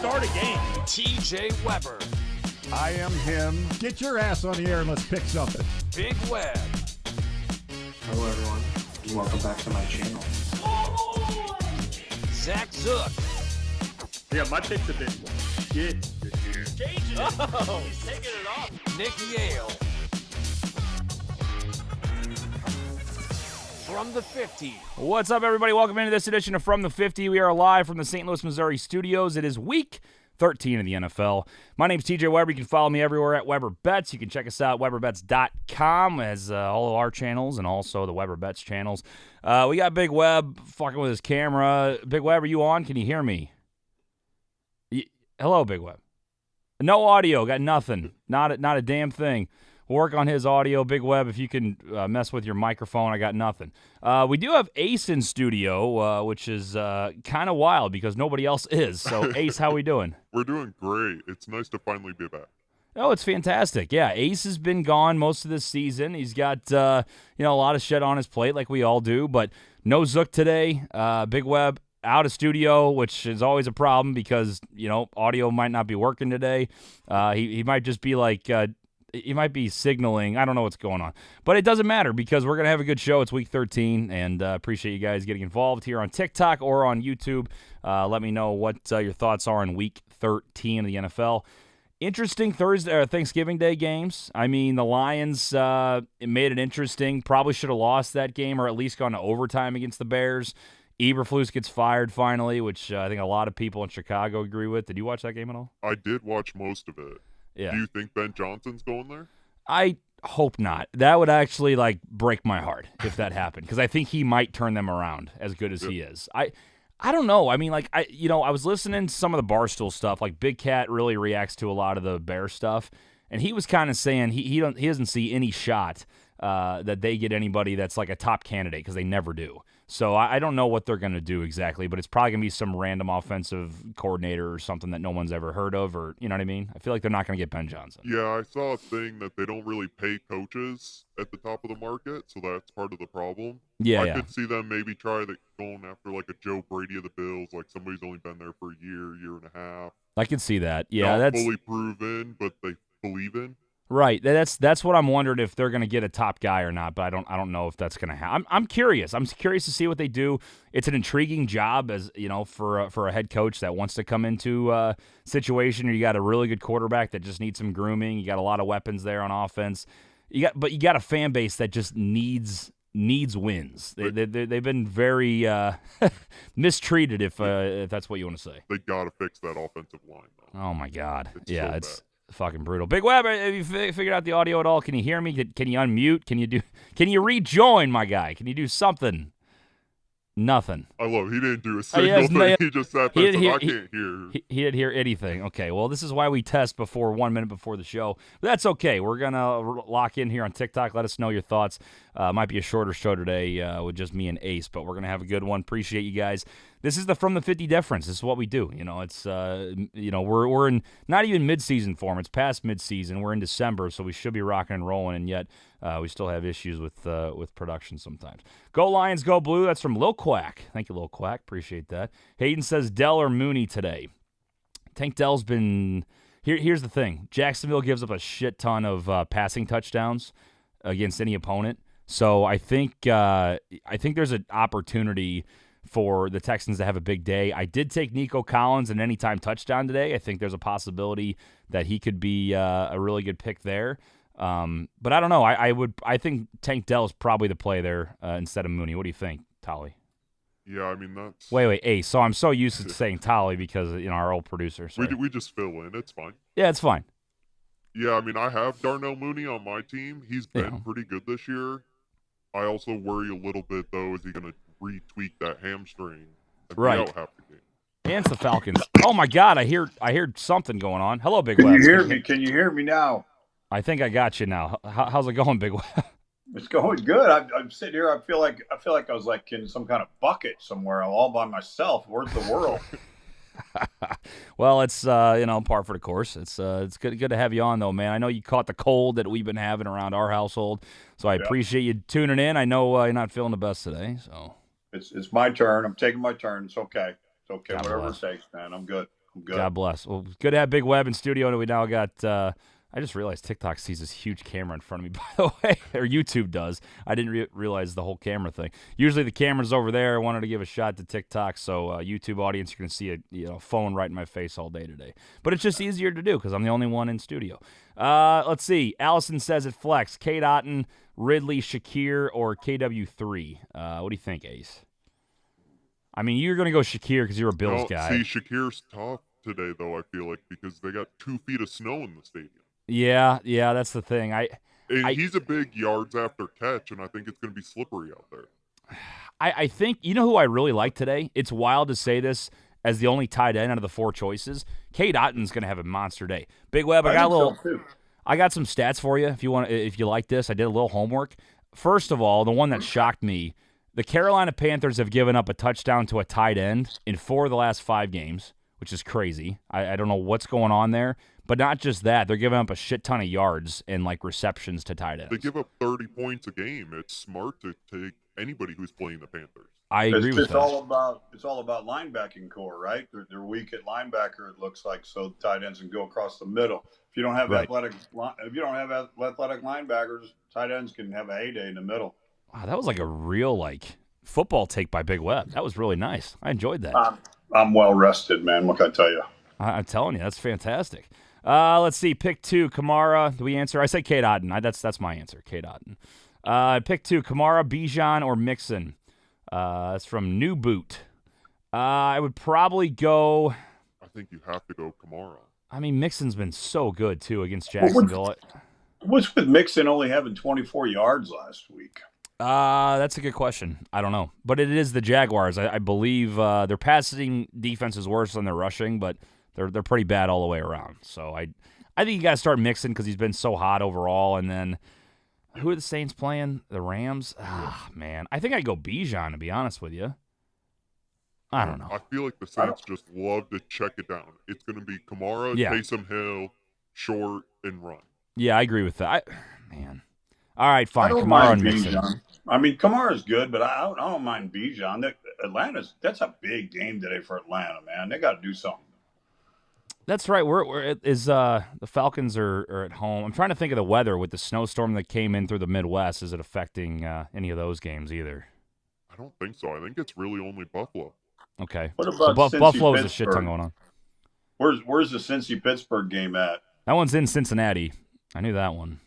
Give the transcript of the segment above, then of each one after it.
start a game. TJ Weber. I am him. Get your ass on the air and let's pick something. Big Web. Hello, everyone. Welcome back to my channel. Zach Zook. Yeah, my pick's a bit shit this year. Changing it. Oh. He's taking it off. Nick Yale. From the 50. What's up, everybody? Welcome into this edition of From the 50. We are live from the St. Louis, Missouri studios. It is week 13 of the NFL. My name's TJ Weber. You can follow me everywhere at Weber Bets. You can check us out at weberbets.com as all of our channels and also the Weber Bets channels. We got Big Web fucking with his camera. Big Web, are you on? Can you hear me? Hello, Big Web. No audio. Got nothing. Not a damn thing. We'll work on his audio. Big Web, if you can mess with your microphone, I got nothing. We do have Ace in studio, which is kind of wild because nobody else is. So, Ace, how we doing? We're doing great. It's nice to finally be back. Oh, it's fantastic. Yeah, Ace has been gone most of this season. He's got a lot of shit on his plate like we all do, but no Zook today. Big Web out of studio, which is always a problem because, audio might not be working today. He might just be like... he might be signaling. I don't know what's going on. But it doesn't matter because we're going to have a good show. It's week 13, and appreciate you guys getting involved here on TikTok or on YouTube. Let me know what your thoughts are on week 13 of the NFL. Interesting Thanksgiving Day games. I mean, the Lions made it interesting. Probably should have lost that game or at least gone to overtime against the Bears. Eberflus gets fired finally, which I think a lot of people in Chicago agree with. Did you watch that game at all? I did watch most of it. Yeah. Do you think Ben Johnson's going there? I hope not. That would actually break my heart if that happened because I think he might turn them around as good as he is. I don't know. I mean, I was listening to some of the Barstool stuff. Like Big Cat really reacts to a lot of the Bear stuff, and he was kind of saying he doesn't see any shot that they get anybody that's like a top candidate because they never do. So I don't know what they're going to do exactly, but it's probably going to be some random offensive coordinator or something that no one's ever heard of, or you know what I mean? I feel like they're not going to get Ben Johnson. Yeah, I saw a thing that they don't really pay coaches at the top of the market, so that's part of the problem. I could see them maybe going after like a Joe Brady of the Bills, like somebody's only been there for a year and a half. I could see that. Yeah, not fully proven, but they believe in. Right. That's what I'm wondering if they're going to get a top guy or not, but I don't know if that's going to happen. I'm curious. I'm curious to see what they do. It's an intriguing job as, for a head coach that wants to come into a situation where you got a really good quarterback that just needs some grooming. You got a lot of weapons there on offense. But you got a fan base that just needs wins. They've been very mistreated if that's what you want to say. They got to fix that offensive line though. Oh my God. It's bad. Fucking brutal. Big Web, have you figured out the audio at all? Can you hear me? Can you unmute? Can you rejoin, my guy? Can you do something? Nothing. I love it. He didn't do a single thing. He just sat there and said, I can't hear. He didn't hear anything. Okay, well, this is why we test 1 minute before the show. But that's okay. We're going to lock in here on TikTok. Let us know your thoughts. Might be a shorter show today with just me and Ace, but we're going to have a good one. Appreciate you guys. This is the From the 50 difference. This is what we do. It's we're in not even midseason form. It's past midseason. We're in December, so we should be rocking and rolling, and yet we still have issues with production sometimes. Go Lions, go Blue. That's from Lil Quack. Thank you, Lil Quack. Appreciate that. Hayden says Dell or Mooney today. Tank Dell's been here's the thing. Jacksonville gives up a shit ton of passing touchdowns against any opponent. So I think there's an opportunity for the Texans to have a big day. I did take Nico Collins an anytime touchdown today. I think there's a possibility that he could be a really good pick there. But I don't know. I think Tank Dell is probably the play there instead of Mooney. What do you think, Tolly? Yeah, I mean that's. Wait, Ace. So I'm so used to saying Tolly because our old producer. We just fill in. It's fine. Yeah, it's fine. Yeah, I mean I have Darnell Mooney on my team. He's been pretty good this year. I also worry a little bit though. Is he going to retweak that hamstring and be out half the game? And it's the Falcons. Oh my God! I hear something going on. Hello, Big Web. Can you hear me? Can you hear me now? I think I got you now. How's it going, Big Web? It's going good. I'm sitting here. I feel like I was like in some kind of bucket somewhere, all by myself. Where's the world? Well, it's par for the course. It's good to have you on though, man. I know you caught the cold that we've been having around our household, so I appreciate you tuning in. I know you're not feeling the best today, so it's my turn. I'm taking my turn. It's okay. It's okay. Whatever it takes, man. I'm good. I'm good. God bless. Well, good to have Big Web in studio, and we now got. I just realized TikTok sees this huge camera in front of me, by the way, or YouTube does. I didn't realize the whole camera thing. Usually the camera's over there. I wanted to give a shot to TikTok, so YouTube audience, you're going to see a phone right in my face all day today. But it's just easier to do because I'm the only one in studio. Let's see. Allison says it flex. Kate Otten, Ridley, Shakir, or KW3. What do you think, Ace? I mean, you're going to go Shakir because you're a Bills guy. See, Shakir's tough today, though, I feel like, because they got 2 feet of snow in the stadium. Yeah, that's the thing. He's a big yards after catch, and I think it's going to be slippery out there. I think, you know who I really like today? It's wild to say this as the only tight end out of the 4 choices. Kate Otten's going to have a monster day. Big Web, I got some stats for you if you like this. I did a little homework. First of all, the one that shocked me, the Carolina Panthers have given up a touchdown to a tight end in 4 of the last 5 games, which is crazy. I don't know what's going on there. But not just that, they're giving up a shit ton of yards and receptions to tight ends. They give up 30 points a game. It's smart to take anybody who's playing the Panthers. I agree with that. It's all about linebacking core, right? They're weak at linebacker. It looks like, so tight ends can go across the middle. If you don't have athletic linebackers, tight ends can have a heyday in the middle. Wow, that was like a real football take by Big Web. That was really nice. I enjoyed that. I'm well rested, man. What can I tell you? I'm telling you, that's fantastic. Let's see. Pick 2, Kamara. Do we answer? I say Kate Otten. That's my answer, Kate Otten. Pick 2, Kamara, Bijan, or Mixon. That's from New Boot. I would probably go. I think you have to go Kamara. I mean, Mixon's been so good, too, against Jacksonville. What's with Mixon only having 24 yards last week? That's a good question. I don't know. But it is the Jaguars. I believe their passing defense is worse than their rushing, but they're pretty bad all the way around. So I think you got to start Mixon because he's been so hot overall. And then who are the Saints playing? The Rams? Ah, man. I think I'd go Bijan, to be honest with you. I don't know. I feel like the Saints just love to check it down. It's going to be Kamara, Taysom Hill, short, and run. Yeah, I agree with that. Man. All right, fine. Kamara and Mixon. I mean, Kamara's good, but I don't mind Bijan. That's a big game today for Atlanta, man. They got to do something. That's right. The Falcons are at home. I'm trying to think of the weather with the snowstorm that came in through the Midwest. Is it affecting any of those games either? I don't think so. I think it's really only Buffalo. Okay. What about Buffalo is a shit ton going on. Where's the Cincy-Pittsburgh game at? That one's in Cincinnati. I knew that one.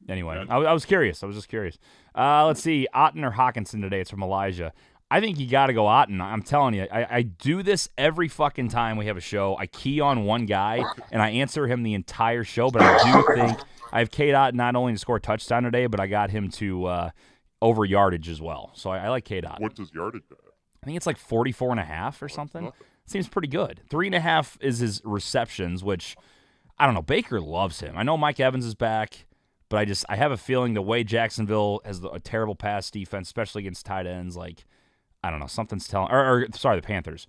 Anyway, I was curious. I was just curious. Let's see. Otten or Hawkinson today. It's from Elijah. I think you got to go Otten. I'm telling you, I do this every fucking time we have a show. I key on one guy, and I answer him the entire show, but I do think I have Kate Otten not only to score a touchdown today, but I got him to over yardage as well. So I like Kate Otten. What's his yardage at? I think it's like 44.5 or something. Seems pretty good. 3.5 is his receptions, which, I don't know, Baker loves him. I know Mike Evans is back, but I have a feeling the way Jacksonville has a terrible pass defense, especially against tight ends, I don't know, something's telling, the Panthers.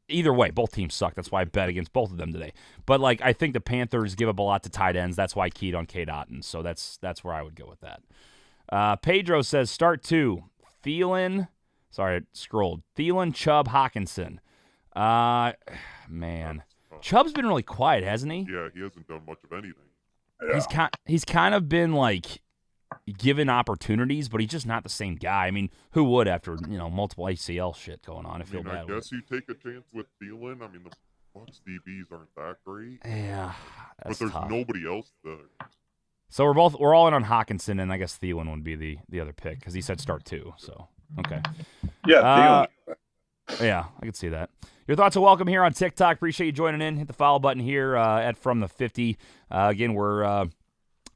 Either way, both teams suck. That's why I bet against both of them today. But I think the Panthers give up a lot to tight ends. That's why I keyed on Kate Otten. So that's where I would go with that. Pedro says start 2. Thielen, sorry, I scrolled. Thielen, Chubb, Hawkinson. Man, Chubb's been really quiet, hasn't he? Yeah, he hasn't done much of anything. Yeah. He's kind of been given opportunities, but he's just not the same guy. I mean, who would after multiple ACL shit going on? I guess you take a chance with Thielen. I mean, the Bucs DBs aren't that great. Yeah, but there's nobody else there. So we're all in on Hawkinson, and I guess Thielen would be the other pick because he said start 2. So okay, yeah, yeah, I can see that. Your thoughts are welcome here on TikTok. Appreciate you joining in. Hit the follow button here at From the 50. Again, I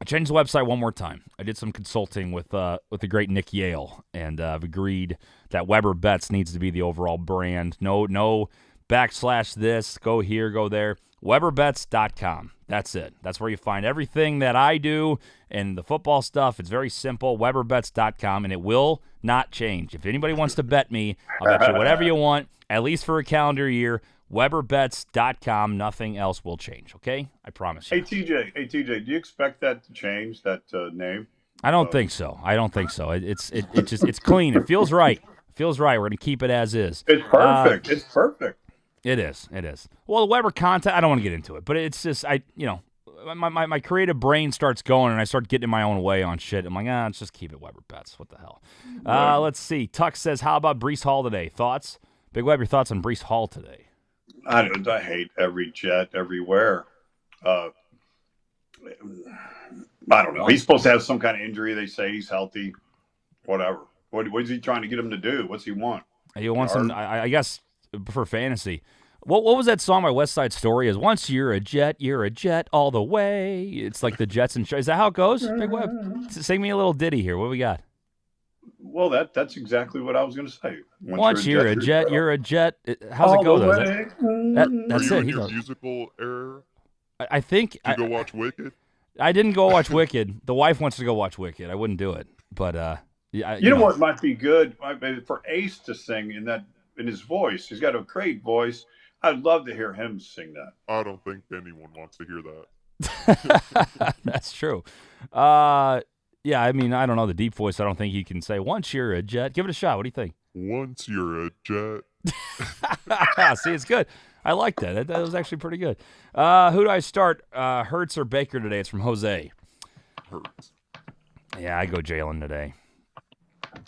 changed the website one more time. I did some consulting with the great Nick Yale, and I've agreed that Weber Bets needs to be the overall brand. No / this, go here, go there. WeberBets.com. That's it. That's where you find everything that I do and the football stuff. It's very simple. WeberBets.com, and it will not change. If anybody wants to bet me, I'll bet you whatever you want, at least for a calendar year. WeberBets.com. Nothing else will change. Okay, I promise you. Hey TJ, do you expect that to change, that name? I don't think so. It's clean. It feels right. We're gonna keep it as is. It's perfect. It's perfect. It is. Well, the Weber content, I don't want to get into it, but it's just, my creative brain starts going and I start getting in my own way on shit. I'm like, let's just keep it Weber bets. What the hell? Let's see. Tuck says, how about Breece Hall today? Thoughts? Big Web, your thoughts on Breece Hall today? I hate every Jet everywhere. I don't know. He's supposed to have some kind of injury. They say he's healthy. Whatever. What is he trying to get him to do? What's he want? He wants some, I guess, for fantasy. What was that song by West Side Story? Is once you're a Jet all the way. It's like the Jets and Is that how it goes? Big Web? Sing me a little ditty here. What do we got? Well, that's exactly what I was going to say. Once you're a Jet, you're a Jet. How's it go, though? That's it. Your musical error? I think. Did you go watch Wicked? I didn't go watch Wicked. The wife wants to go watch Wicked. I wouldn't do it. But, you know what might be good? For Ace to sing in his voice. He's got a great voice. I'd love to hear him sing that. I don't think anyone wants to hear that. That's true. Yeah, I mean, I don't know the deep voice. I don't think you can say, once you're a Jet. Give it a shot. What do you think? Once you're a Jet. See, it's good. I like that. That was actually pretty good. Who do I start? Hurts or Baker today? It's from Jose. Hurts. Yeah, I go Jalen today.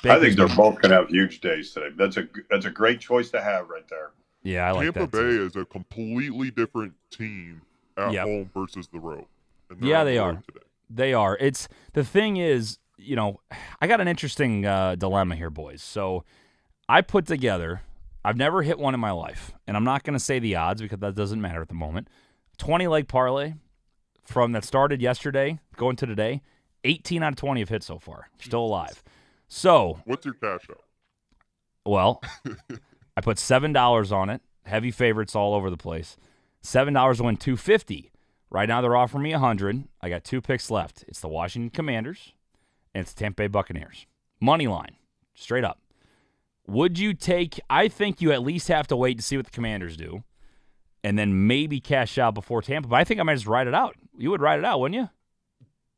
I think they're both going to have huge days today. That's a great choice to have right there. Yeah, I like Tampa that. Bay is a completely different team at home versus the road. Yeah, they are. Today. They are. It's the thing is, I got an interesting dilemma here, boys. So I put together. I've never hit one in my life, and I'm not going to say the odds because that doesn't matter at the moment. 20-leg parlay from that started yesterday going to today. 18 out of 20 have hit so far. Still alive. So what's your cash out? Well, I put $7 on it. Heavy favorites all over the place. $7 to win $250. Right now they're offering me $100. I got 2 picks left. It's the Washington Commanders and it's the Tampa Bay Buccaneers. Money line, straight up. Would you take? I think you at least have to wait to see what the Commanders do, and then maybe cash out before Tampa. But I think I might just ride it out. You would ride it out, wouldn't you?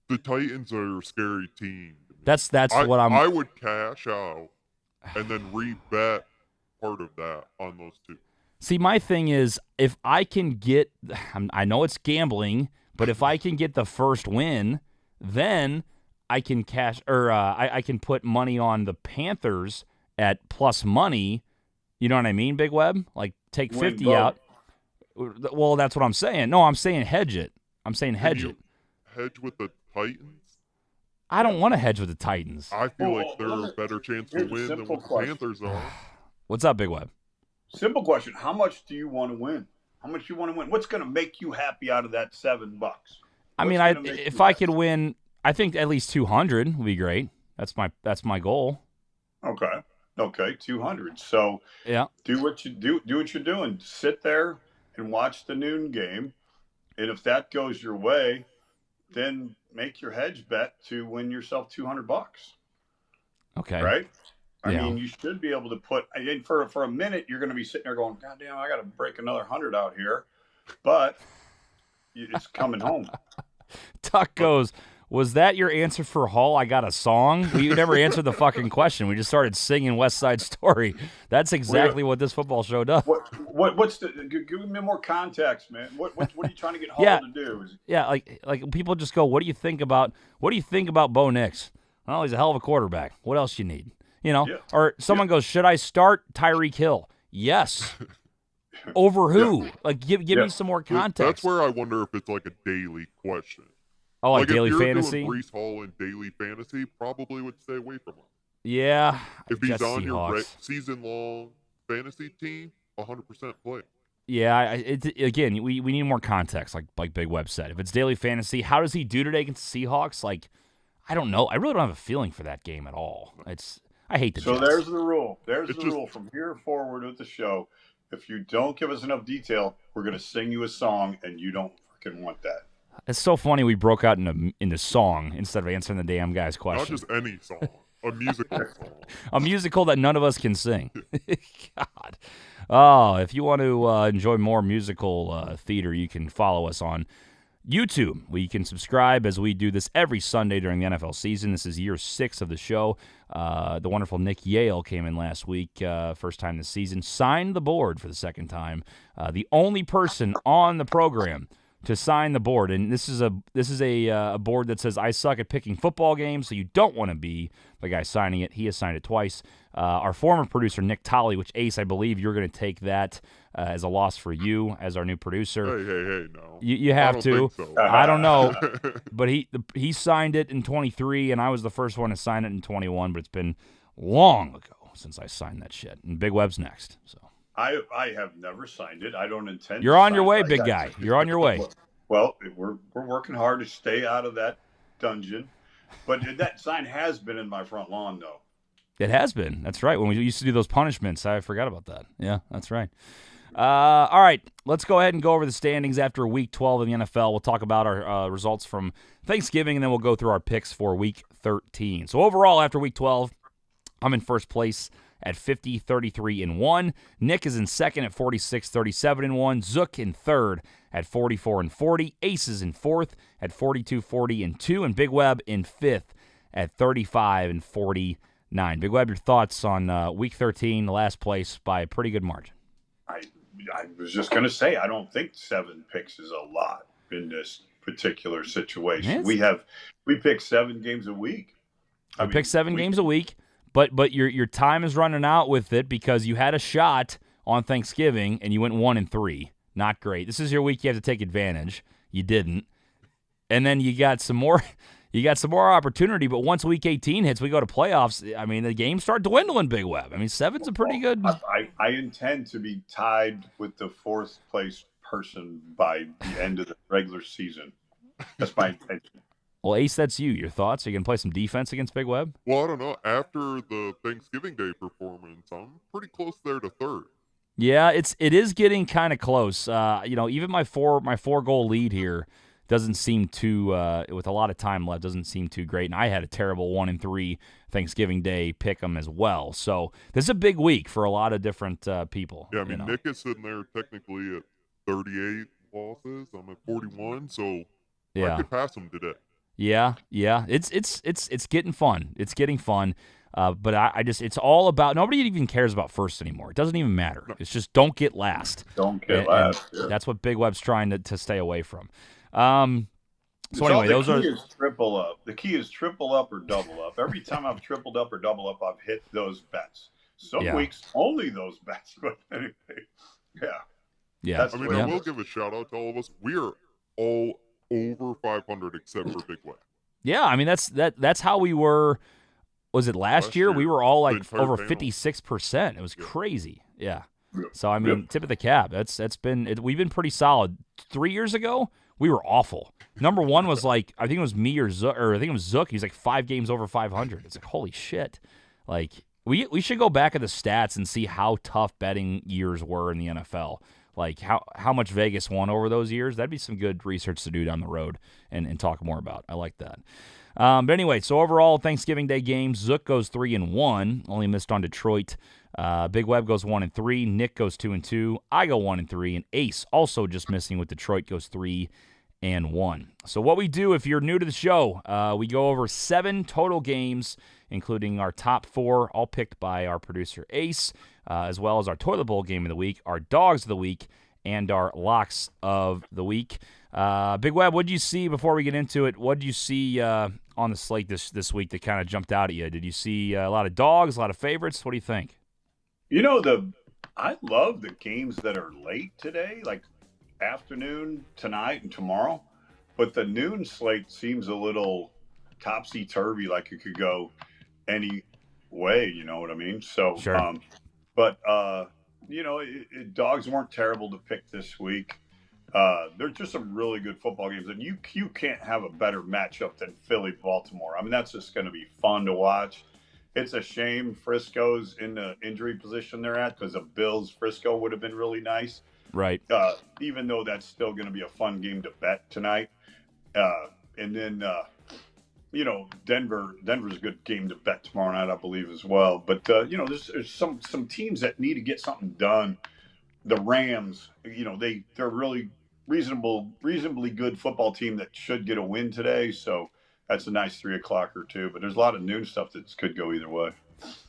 The Titans are a scary team. That's what I'm. I would cash out and then rebet part of that on those two. See, my thing is, if I can get, I know it's gambling, but if I can get the first win, then I can cash, or I can put money on the Panthers at plus money. You know what I mean, Big Web? Like take 50 out. Well, that's what I'm saying. No, I'm saying hedge it. I'm saying hedge it. Hedge with the Titans? I don't want to hedge with the Titans. I feel like they're a better chance to win than what the Panthers are. What's up, Big Web? Simple question. How much do you want to win? How much do you want to win? What's going to make you happy out of that $7? I mean, if I could win, I think at least 200 would be great. That's my goal. Okay, 200. So yeah, do what you're doing. Sit there and watch the noon game, and if that goes your way, then make your hedge bet to win yourself $200. Okay. Right? I mean, you should be able to put – for a minute, you're going to be sitting there going, God damn, I got to break another 100 out here. But it's coming home. Tuck goes, was that your answer for Hall? I got a song? Well, you never answered the fucking question. We just started singing West Side Story. That's exactly what this football show does. What's give me more context, man. What are you trying to get Hall to do? Like people just go, what do you think about Bo Nix? Well, he's a hell of a quarterback. What else you need? Or someone goes, should I start Tyreek Hill? Yes. Over who? Like, give me some more context. That's where I wonder if it's like a daily question. Oh, like daily if you're fantasy? Doing Breece Hall in daily fantasy, probably would stay away from him. Yeah. If he's on your season-long fantasy team, 100% play. Yeah, again, we need more context, like Big Web said. If it's daily fantasy, how does he do today against the Seahawks? Like, I don't know. I really don't have a feeling for that game at all. I hate the Jets. So there's the rule. Rule from here forward with the show. If you don't give us enough detail, we're going to sing you a song, and you don't freaking want that. It's so funny we broke out in the song instead of answering the damn guy's question. Not just any song. A musical song. A musical that none of us can sing. God. Oh, if you want to enjoy more musical theater, you can follow us on YouTube, where you can subscribe as we do this every Sunday during the NFL season. This is year 6 of the show. The wonderful Nick Yale came in last week, first time this season, signed the board for the second time. The only person on the program to sign the board, and this is a board that says I suck at picking football games, so you don't want to be the guy signing it. He has signed it twice. Our former producer Nick Tolley, which Ace, I believe you're going to take that as a loss for you as our new producer. Hey, no. You have to. So. I don't know, but he signed it in 23, and I was the first one to sign it in 21. But it's been long ago since I signed that shit. And Big Web's next. So I have never signed it. I don't intend. You're on your way, big guy. You're on your way. Well, we're working hard to stay out of that dungeon, but that sign has been in my front lawn, though. It has been. That's right. When we used to do those punishments, I forgot about that. Yeah, that's right. All right, let's go ahead and go over the standings after Week 12 in the NFL. We'll talk about our results from Thanksgiving, and then we'll go through our picks for Week 13. So overall, after Week 12, I'm in first place at 50-33-1. Nick is in second at 46-37-1. Zook in third at 44-40. Ace is in fourth at 42-40-2. And Big Web in fifth at 35-49. Big Web, your thoughts on Week 13, last place by a pretty good margin. I was just going to say, I don't think 7 picks is a lot in this particular situation. Yes. We pick 7 games a week. We pick 7 games a week, but your time is running out with it because you had a shot on Thanksgiving and you went 1-3. Not great. This is your week you have to take advantage. You didn't. And then you got some more opportunity, but once Week 18 hits, we go to playoffs. I mean, the games start dwindling, Big Web. I mean, 7's a pretty good. I intend to be tied with the 4th place person by the end of the regular season. That's my intention. Well, Ace, that's you. Your thoughts? Are you going to play some defense against Big Web? Well, I don't know. After the Thanksgiving Day performance, I'm pretty close there to third. Yeah, it is getting kind of close. Even my four goal lead here doesn't seem too, with a lot of time left, doesn't seem too great. And I had a terrible 1-3 Thanksgiving Day pick 'em as well. So this is a big week for a lot of different people. Yeah, I mean, Nick is sitting there technically at 38 losses. I'm at 41, so I could pass him today. Yeah. It's getting fun. It's getting fun. But it's all about, nobody even cares about first anymore. It doesn't even matter. No. It's just don't get last. Don't get last. Yeah. That's what Big Web's trying to stay away from. So anyway, the key is triple up. The key is triple up or double up. Every time I've tripled up or double up, I've hit those bets. Some weeks only those bets, but anyway, yeah. I mean, I will give a shout out to all of us. We are all over 500 except for Big Web. Yeah, I mean that's how we were. Was it last year? We were all like over 56%. It was crazy. Yeah. So I mean, tip of the cap. We've been pretty solid. 3 years ago, we were awful. Number one was like, I think it was me or Zook, or I think it was Zook. He's like 5 games over 500. It's like, holy shit. Like we should go back at the stats and see how tough betting years were in the NFL. Like how much Vegas won over those years. That'd be some good research to do down the road and talk more about. I like that. But anyway, so overall Thanksgiving Day games, Zook goes 3-1, only missed on Detroit. Big Web goes 1-3. Nick goes 2-2. I go 1-3, and Ace, also just missing with Detroit, goes 3-1. So what we do, if you're new to the show, we go over 7 total games, including our top 4, all picked by our producer Ace, as well as our toilet bowl game of the week, our dogs of the week, and our locks of the week. Big Web, what did you see before we get into it? What did you see on the slate this week that kind of jumped out at you? Did you see a lot of dogs, a lot of favorites? What do you think? I love the games that are late today, like afternoon, tonight, and tomorrow. But the noon slate seems a little topsy-turvy, like it could go any way, you know what I mean? So, sure. Dogs weren't terrible to pick this week. There's just some really good football games, and you can't have a better matchup than Philly-Baltimore. I mean, that's just going to be fun to watch. It's a shame Frisco's in the injury position they're at, because the Bills-Frisco would have been really nice. Right. Even though that's still going to be a fun game to bet tonight. And then, Denver's a good game to bet tomorrow night, I believe, as well. But, there's some teams that need to get something done. The Rams, they're really reasonably good football team that should get a win today. So that's a nice 3:00 too. But there's a lot of noon stuff that could go either way.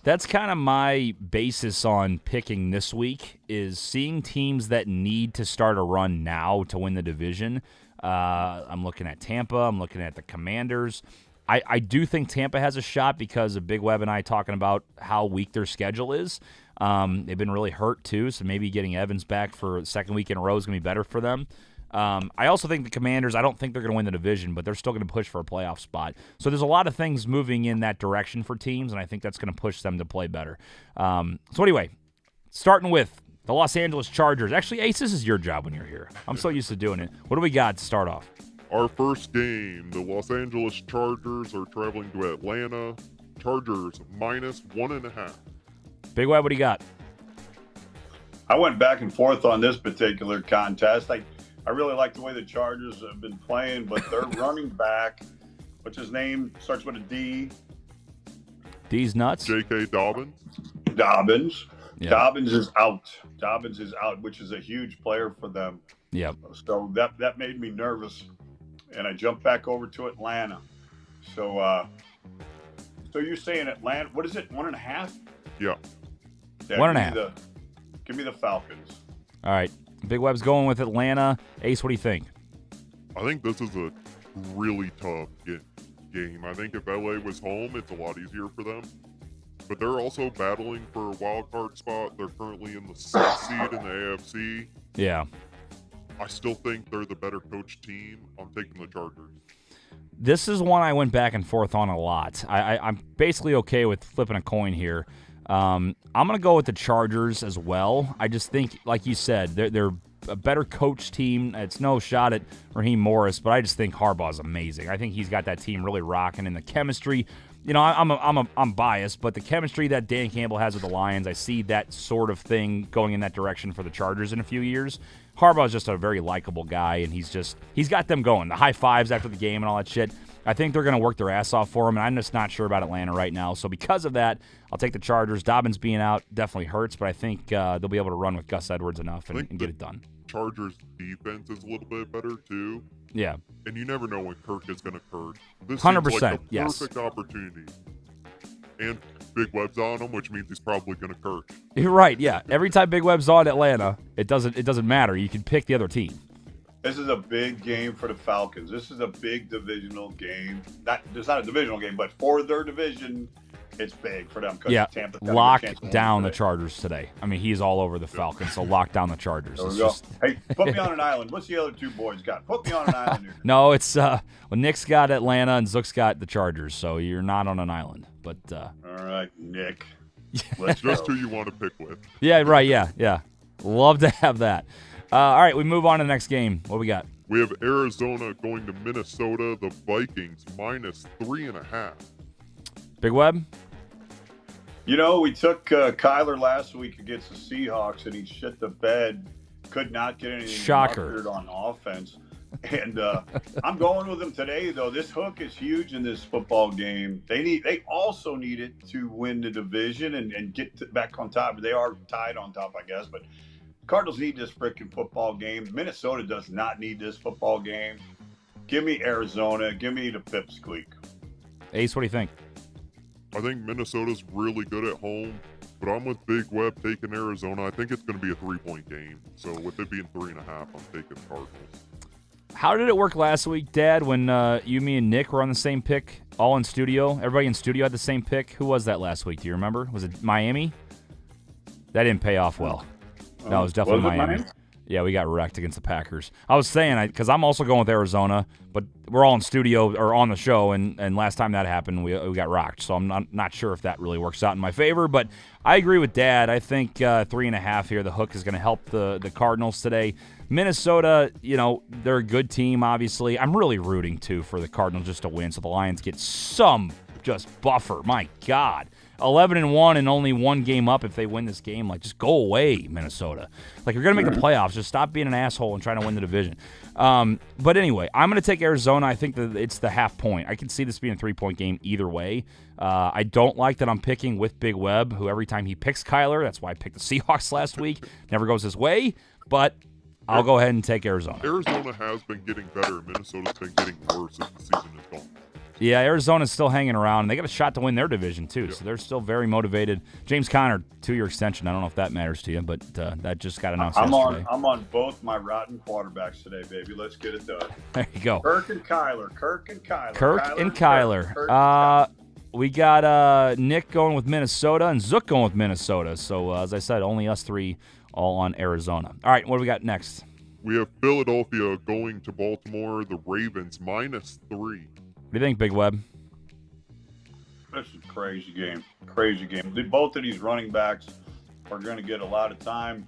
That's kind of my basis on picking this week is seeing teams that need to start a run now to win the division. I'm looking at Tampa. I'm looking at the Commanders. I do think Tampa has a shot because of Big Web and I talking about how weak their schedule is. They've been really hurt, too, so maybe getting Evans back for the second week in a row is going to be better for them. I also think the Commanders, I don't think they're going to win the division, but they're still going to push for a playoff spot. So there's a lot of things moving in that direction for teams, and I think that's going to push them to play better. So anyway, starting with the Los Angeles Chargers. Actually, Ace, this is your job when you're here. I'm so used to doing it. What do we got to start off? Our first game, the Los Angeles Chargers are traveling to Atlanta. Chargers -1.5. Big Web, what do you got? I went back and forth on this particular contest. I really like the way the Chargers have been playing, but their running back, what's his name, starts with a D. D's nuts? J.K. Dobbins. Yeah. Dobbins is out, which is a huge player for them. Yeah. So that made me nervous, and I jumped back over to Atlanta. So you're saying Atlanta? What is it? 1.5? Yeah. 1.5. Give me the Falcons. All right. Big Web's going with Atlanta. Ace, what do you think? I think this is a really tough game. I think if LA was home, it's a lot easier for them. But they're also battling for a wild card spot. They're currently in the 6th seed in the AFC. Yeah. I still think they're the better coached team. I'm taking the Chargers. This is one I went back and forth on a lot. I'm basically okay with flipping a coin here. I'm going to go with the Chargers as well. I just think, like you said, they're a better coach team. It's no shot at Raheem Morris, but I just think Harbaugh's amazing. I think he's got that team really rocking in the chemistry. You know, I'm biased, but the chemistry that Dan Campbell has with the Lions, I see that sort of thing going in that direction for the Chargers in a few years. Harbaugh's just a very likable guy, and he's got them going. The high fives after the game and all that shit. I think they're going to work their ass off for him, and I'm just not sure about Atlanta right now. So because of that, I'll take the Chargers. Dobbins being out definitely hurts, but I think they'll be able to run with Gus Edwards enough and get it done. Chargers defense is a little bit better too. Yeah. And you never know when Kirk is going to Kirk. This 100%, seems like a yes. perfect opportunity. And Big Web's on him, which means he's probably going to Kirk. You're right, yeah. Every time Big Web's on Atlanta, it doesn't matter. You can pick the other team. This is a big game for the Falcons. This is a big divisional game. It's not a divisional game, but for their division, it's big for them. Yeah, lock down the Chargers today. I mean, he's all over the Falcons, so lock down the Chargers. There we go. Hey, put me on an island. What's the other two boys got? Put me on an island here. No, it's Nick's got Atlanta and Zook's got the Chargers, so you're not on an island. But all right, Nick. Let's just who you want to pick with. Yeah, right. Yeah. Love to have that. All right, we move on to the next game. What we got? We have Arizona going to Minnesota. The Vikings -3.5. Big Web? You know, we took Kyler last week against the Seahawks, and he shit the bed. Could not get anything Shocker on offense. And I'm going with him today, though. This hook is huge in this football game. They also need it to win the division and get back on top. They are tied on top, I guess, but Cardinals need this freaking football game. Minnesota does not need this football game. Give me Arizona. Give me the pipsqueak. Ace, what do you think? I think Minnesota's really good at home, but I'm with Big Web taking Arizona. I think it's going to be a 3-point game. So with it being 3.5, I'm taking Cardinals. How did it work last week, Dad, when you, me, and Nick were on the same pick, all in studio? Everybody in studio had the same pick. Who was that last week? Do you remember? Was it Miami? That didn't pay off well. No, it was definitely Miami. Yeah, we got wrecked against the Packers. I was saying, because I'm also going with Arizona, but we're all in studio or on the show, and last time that happened, we got rocked. So I'm not sure if that really works out in my favor, but I agree with Dad. I think 3.5 here, the hook is going to help the Cardinals today. Minnesota, you know, they're a good team, obviously. I'm really rooting, too, for the Cardinals just to win, so the Lions get some just buffer. My God. 11-1 and only one game up if they win this game. Like, just go away, Minnesota. Like, you're going to make the playoffs. Just stop being an asshole and trying to win the division. But anyway, I'm going to take Arizona. I think that it's the half point. I can see this being a 3-point game either way. I don't like that I'm picking with Big Web, who every time he picks Kyler, that's why I picked the Seahawks last week, never goes his way. But I'll go ahead and take Arizona. Arizona has been getting better. Minnesota's been getting worse as the season has gone. Yeah, Arizona's still hanging around. They got a shot to win their division, too, so they're still very motivated. James Conner, 2-year extension. I don't know if that matters to you, but that just got announced yesterday. I'm on both my rotten quarterbacks today, baby. Let's get it done. There you go. Kirk and Kyler. We got Nick going with Minnesota and Zook going with Minnesota. So, as I said, only us three all on Arizona. All right, what do we got next? We have Philadelphia going to Baltimore, the Ravens, -3. What do you think, Big Web? This is a crazy game. Crazy game. Both of these running backs are going to get a lot of time,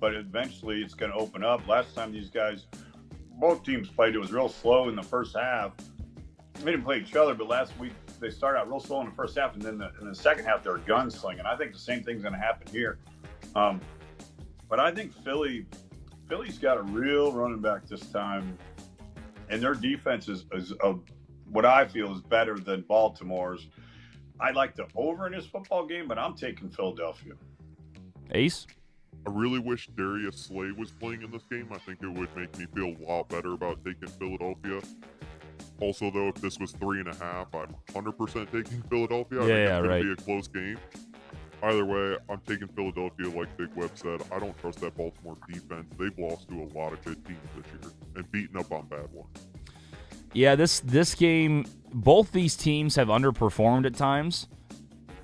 but eventually it's going to open up. Last time these guys, both teams played, it was real slow in the first half. They didn't play each other, but last week they started out real slow in the first half, and then in the second half they're gunslinging. I think the same thing's going to happen here. But I think Philly's got a real running back this time, and their defense is what I feel is better than Baltimore's. I like the over in this football game, but I'm taking Philadelphia. Ace? I really wish Darius Slay was playing in this game. I think it would make me feel a lot better about taking Philadelphia. Also, though, if this was 3.5, I'm 100% taking Philadelphia. I think it's going to be a close game. Either way, I'm taking Philadelphia like Big Web said. I don't trust that Baltimore defense. They've lost to a lot of good teams this year and beaten up on bad ones. Yeah, this game, both these teams have underperformed at times.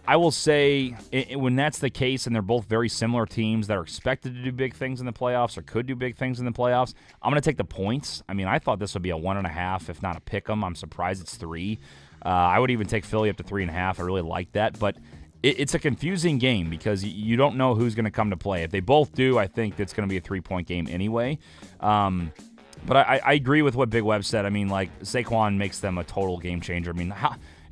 I will say, when that's the case and they're both very similar teams that are expected to do big things in the playoffs or could do big things in the playoffs, I'm going to take the points. I mean, I thought this would be a 1.5, if not a pick 'em. I'm surprised it's 3. I would even take Philly up to 3.5. I really like that. But it's a confusing game because you don't know who's going to come to play. If they both do, I think it's going to be a 3-point game anyway. But I agree with what Big Web said. I mean, like, Saquon makes them a total game changer. I mean,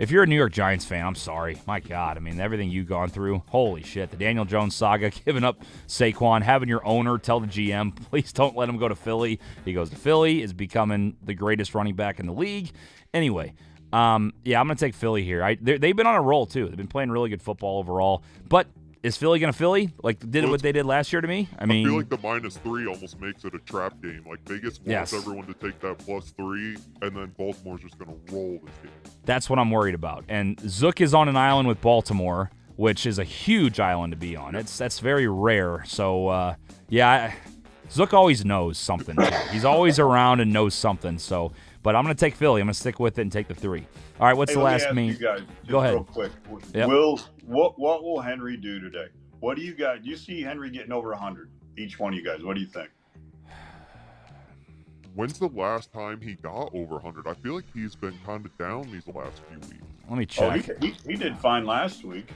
if you're a New York Giants fan, I'm sorry. My God. I mean, everything you've gone through, holy shit. The Daniel Jones saga, giving up Saquon, having your owner tell the GM, please don't let him go to Philly. He goes to Philly, is becoming the greatest running back in the league. Anyway, I'm going to take Philly here. They've been on a roll, too. They've been playing really good football overall. But is Philly going to Philly? Like, what they did last year to me? I mean, I feel like the -3 almost makes it a trap game. Like, Vegas wants everyone to take that +3, and then Baltimore's just going to roll this game. That's what I'm worried about. And Zook is on an island with Baltimore, which is a huge island to be on. That's very rare. So, Zook always knows something. He's always around and knows something. So, but I'm going to take Philly. I'm going to stick with it and take the 3. All right, what's the last main? You guys, go ahead. Real quick. Yep. What will Henry do today? What do you got? You see Henry getting over 100? Each one of you guys. What do you think? When's the last time he got over 100? I feel like he's been kind of down these last few weeks. Let me check. He did fine last week.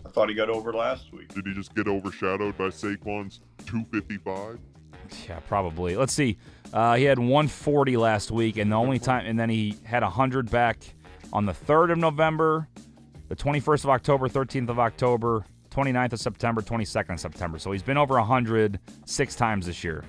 I thought he got over last week. Did he just get overshadowed by Saquon's 255? Yeah, probably. Let's see. He had 140 last week, and the only time, and then he had 100 back on the 3rd of November, the 21st of October, 13th of October, 29th of September, 22nd of September. So he's been over 100 6 times this year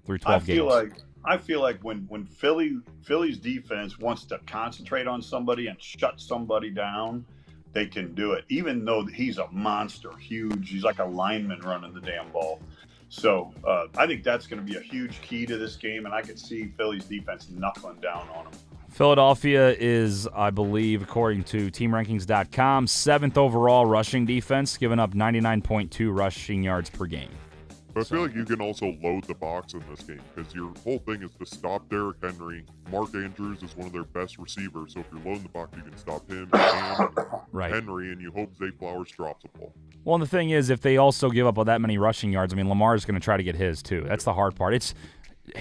through 12 games. I feel like when Philly's defense wants to concentrate on somebody and shut somebody down, they can do it. Even though he's a monster, huge, he's like a lineman running the damn ball. So I think that's going to be a huge key to this game, and I could see Philly's defense knuckling down on them. Philadelphia is, I believe, according to TeamRankings.com, 7th overall rushing defense, giving up 99.2 rushing yards per game. But I feel like you can also load the box in this game because your whole thing is to stop Derrick Henry. Mark Andrews is one of their best receivers, so if you're loading the box, you can stop him and Henry, and you hope Zay Flowers drops a ball. Well, and the thing is, if they also give up that many rushing yards, I mean, Lamar's going to try to get his too. That's the hard part.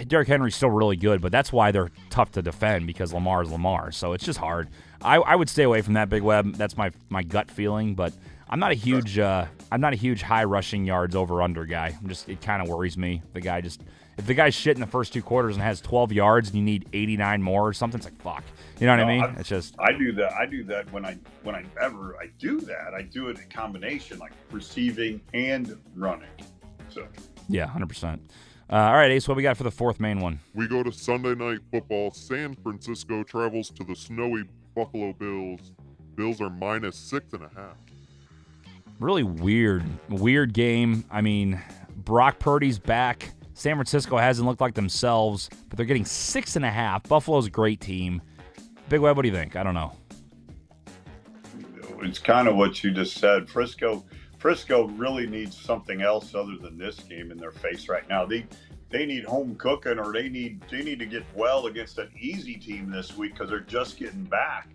Derrick Henry's still really good, but that's why they're tough to defend because Lamar is Lamar. So it's just hard. I would stay away from that, Big Web. That's my gut feeling, but I'm not a huge high rushing yards over under guy. It kind of worries me. If the guy's shit in the first 2 quarters and has 12 yards and you need 89 more or something, it's like fuck. You know what I mean? It's just I do that when I do that. I do it in combination, like receiving and running. So yeah, 100%. All right, Ace, what we got for the 4th main one? We go to Sunday Night Football. San Francisco travels to the snowy Buffalo Bills. Bills are -6.5. Really weird game. I mean, Brock Purdy's back. San Francisco hasn't looked like themselves, but they're getting 6.5. Buffalo's a great team. Big Web, what do you think? I don't know. It's kind of what you just said. Frisco really needs something else other than this game in their face right now. They need home cooking, or they need to get well against an easy team this week because they're just getting back.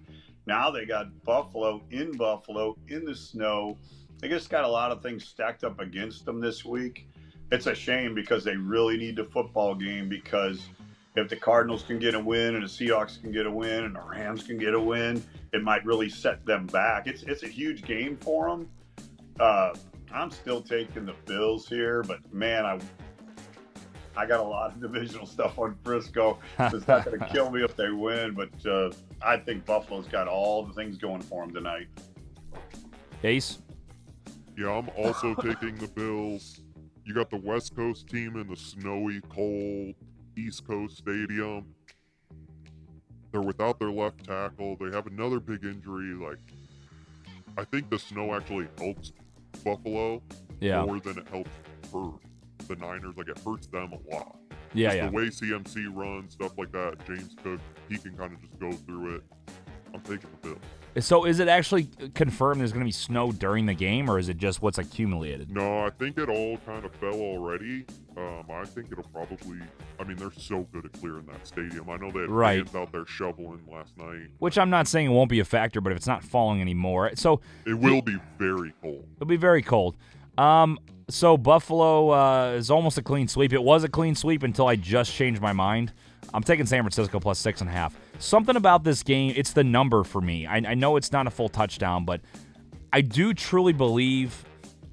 Now they got Buffalo in the snow. They just got a lot of things stacked up against them this week. It's a shame because they really need the football game, because if the Cardinals can get a win and the Seahawks can get a win and the Rams can get a win, it might really set them back. It's a huge game for them. I'm still taking the Bills here, but man, I got a lot of divisional stuff on Frisco. So it's not going to kill me if they win, but I think Buffalo's got all the things going for them tonight. Ace? Yeah, I'm also taking the Bills. You got the West Coast team in the snowy, cold East Coast stadium. They're without their left tackle. They have another big injury. I think the snow actually helps Buffalo more than it helps for the Niners. It hurts them a lot. The way CMC runs, stuff like that, James Cook, he can kind of just go through it. I'm taking the Bills. So is it actually confirmed there's going to be snow during the game, or is it just what's accumulated? No, I think it all kind of fell already. I think it'll probably... they're so good at clearing that stadium. I know they had fans out there shoveling last night. Which I'm not saying it won't be a factor, but if it's not falling anymore... It will be very cold. It'll be very cold. So Buffalo is almost a clean sweep. It was a clean sweep until I just changed my mind. I'm taking San Francisco plus 6.5. Something about this game, it's the number for me. I know it's not a full touchdown, but I do truly believe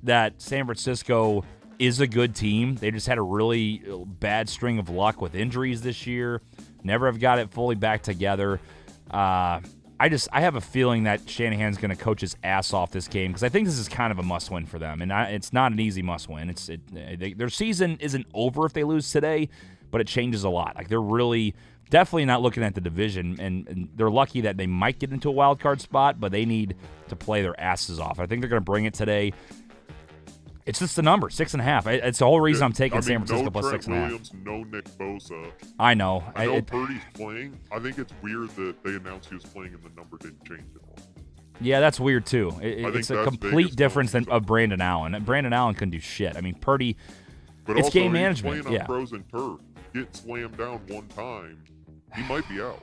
that San Francisco is a good team. They just had a really bad string of luck with injuries this year. Never have got it fully back together. I have a feeling that Shanahan's going to coach his ass off this game, because I think this is kind of a must-win for them, and it's not an easy must-win. Their season isn't over if they lose today, but it changes a lot. They're really definitely not looking at the division, and they're lucky that they might get into a wild card spot, but they need to play their asses off. I think they're going to bring it today. It's just the number, 6.5. It's the whole reason I'm taking San Francisco plus 6.5. Williams, no Nick Bosa. I know. I know Purdy's playing. I think it's weird that they announced he was playing and the number didn't change at all. Yeah, that's weird too. It's a complete difference of Brandon Allen. Brandon Allen couldn't do shit. Purdy. But it's also, game management. Playing on frozen turf, get slammed down one time, he might be out.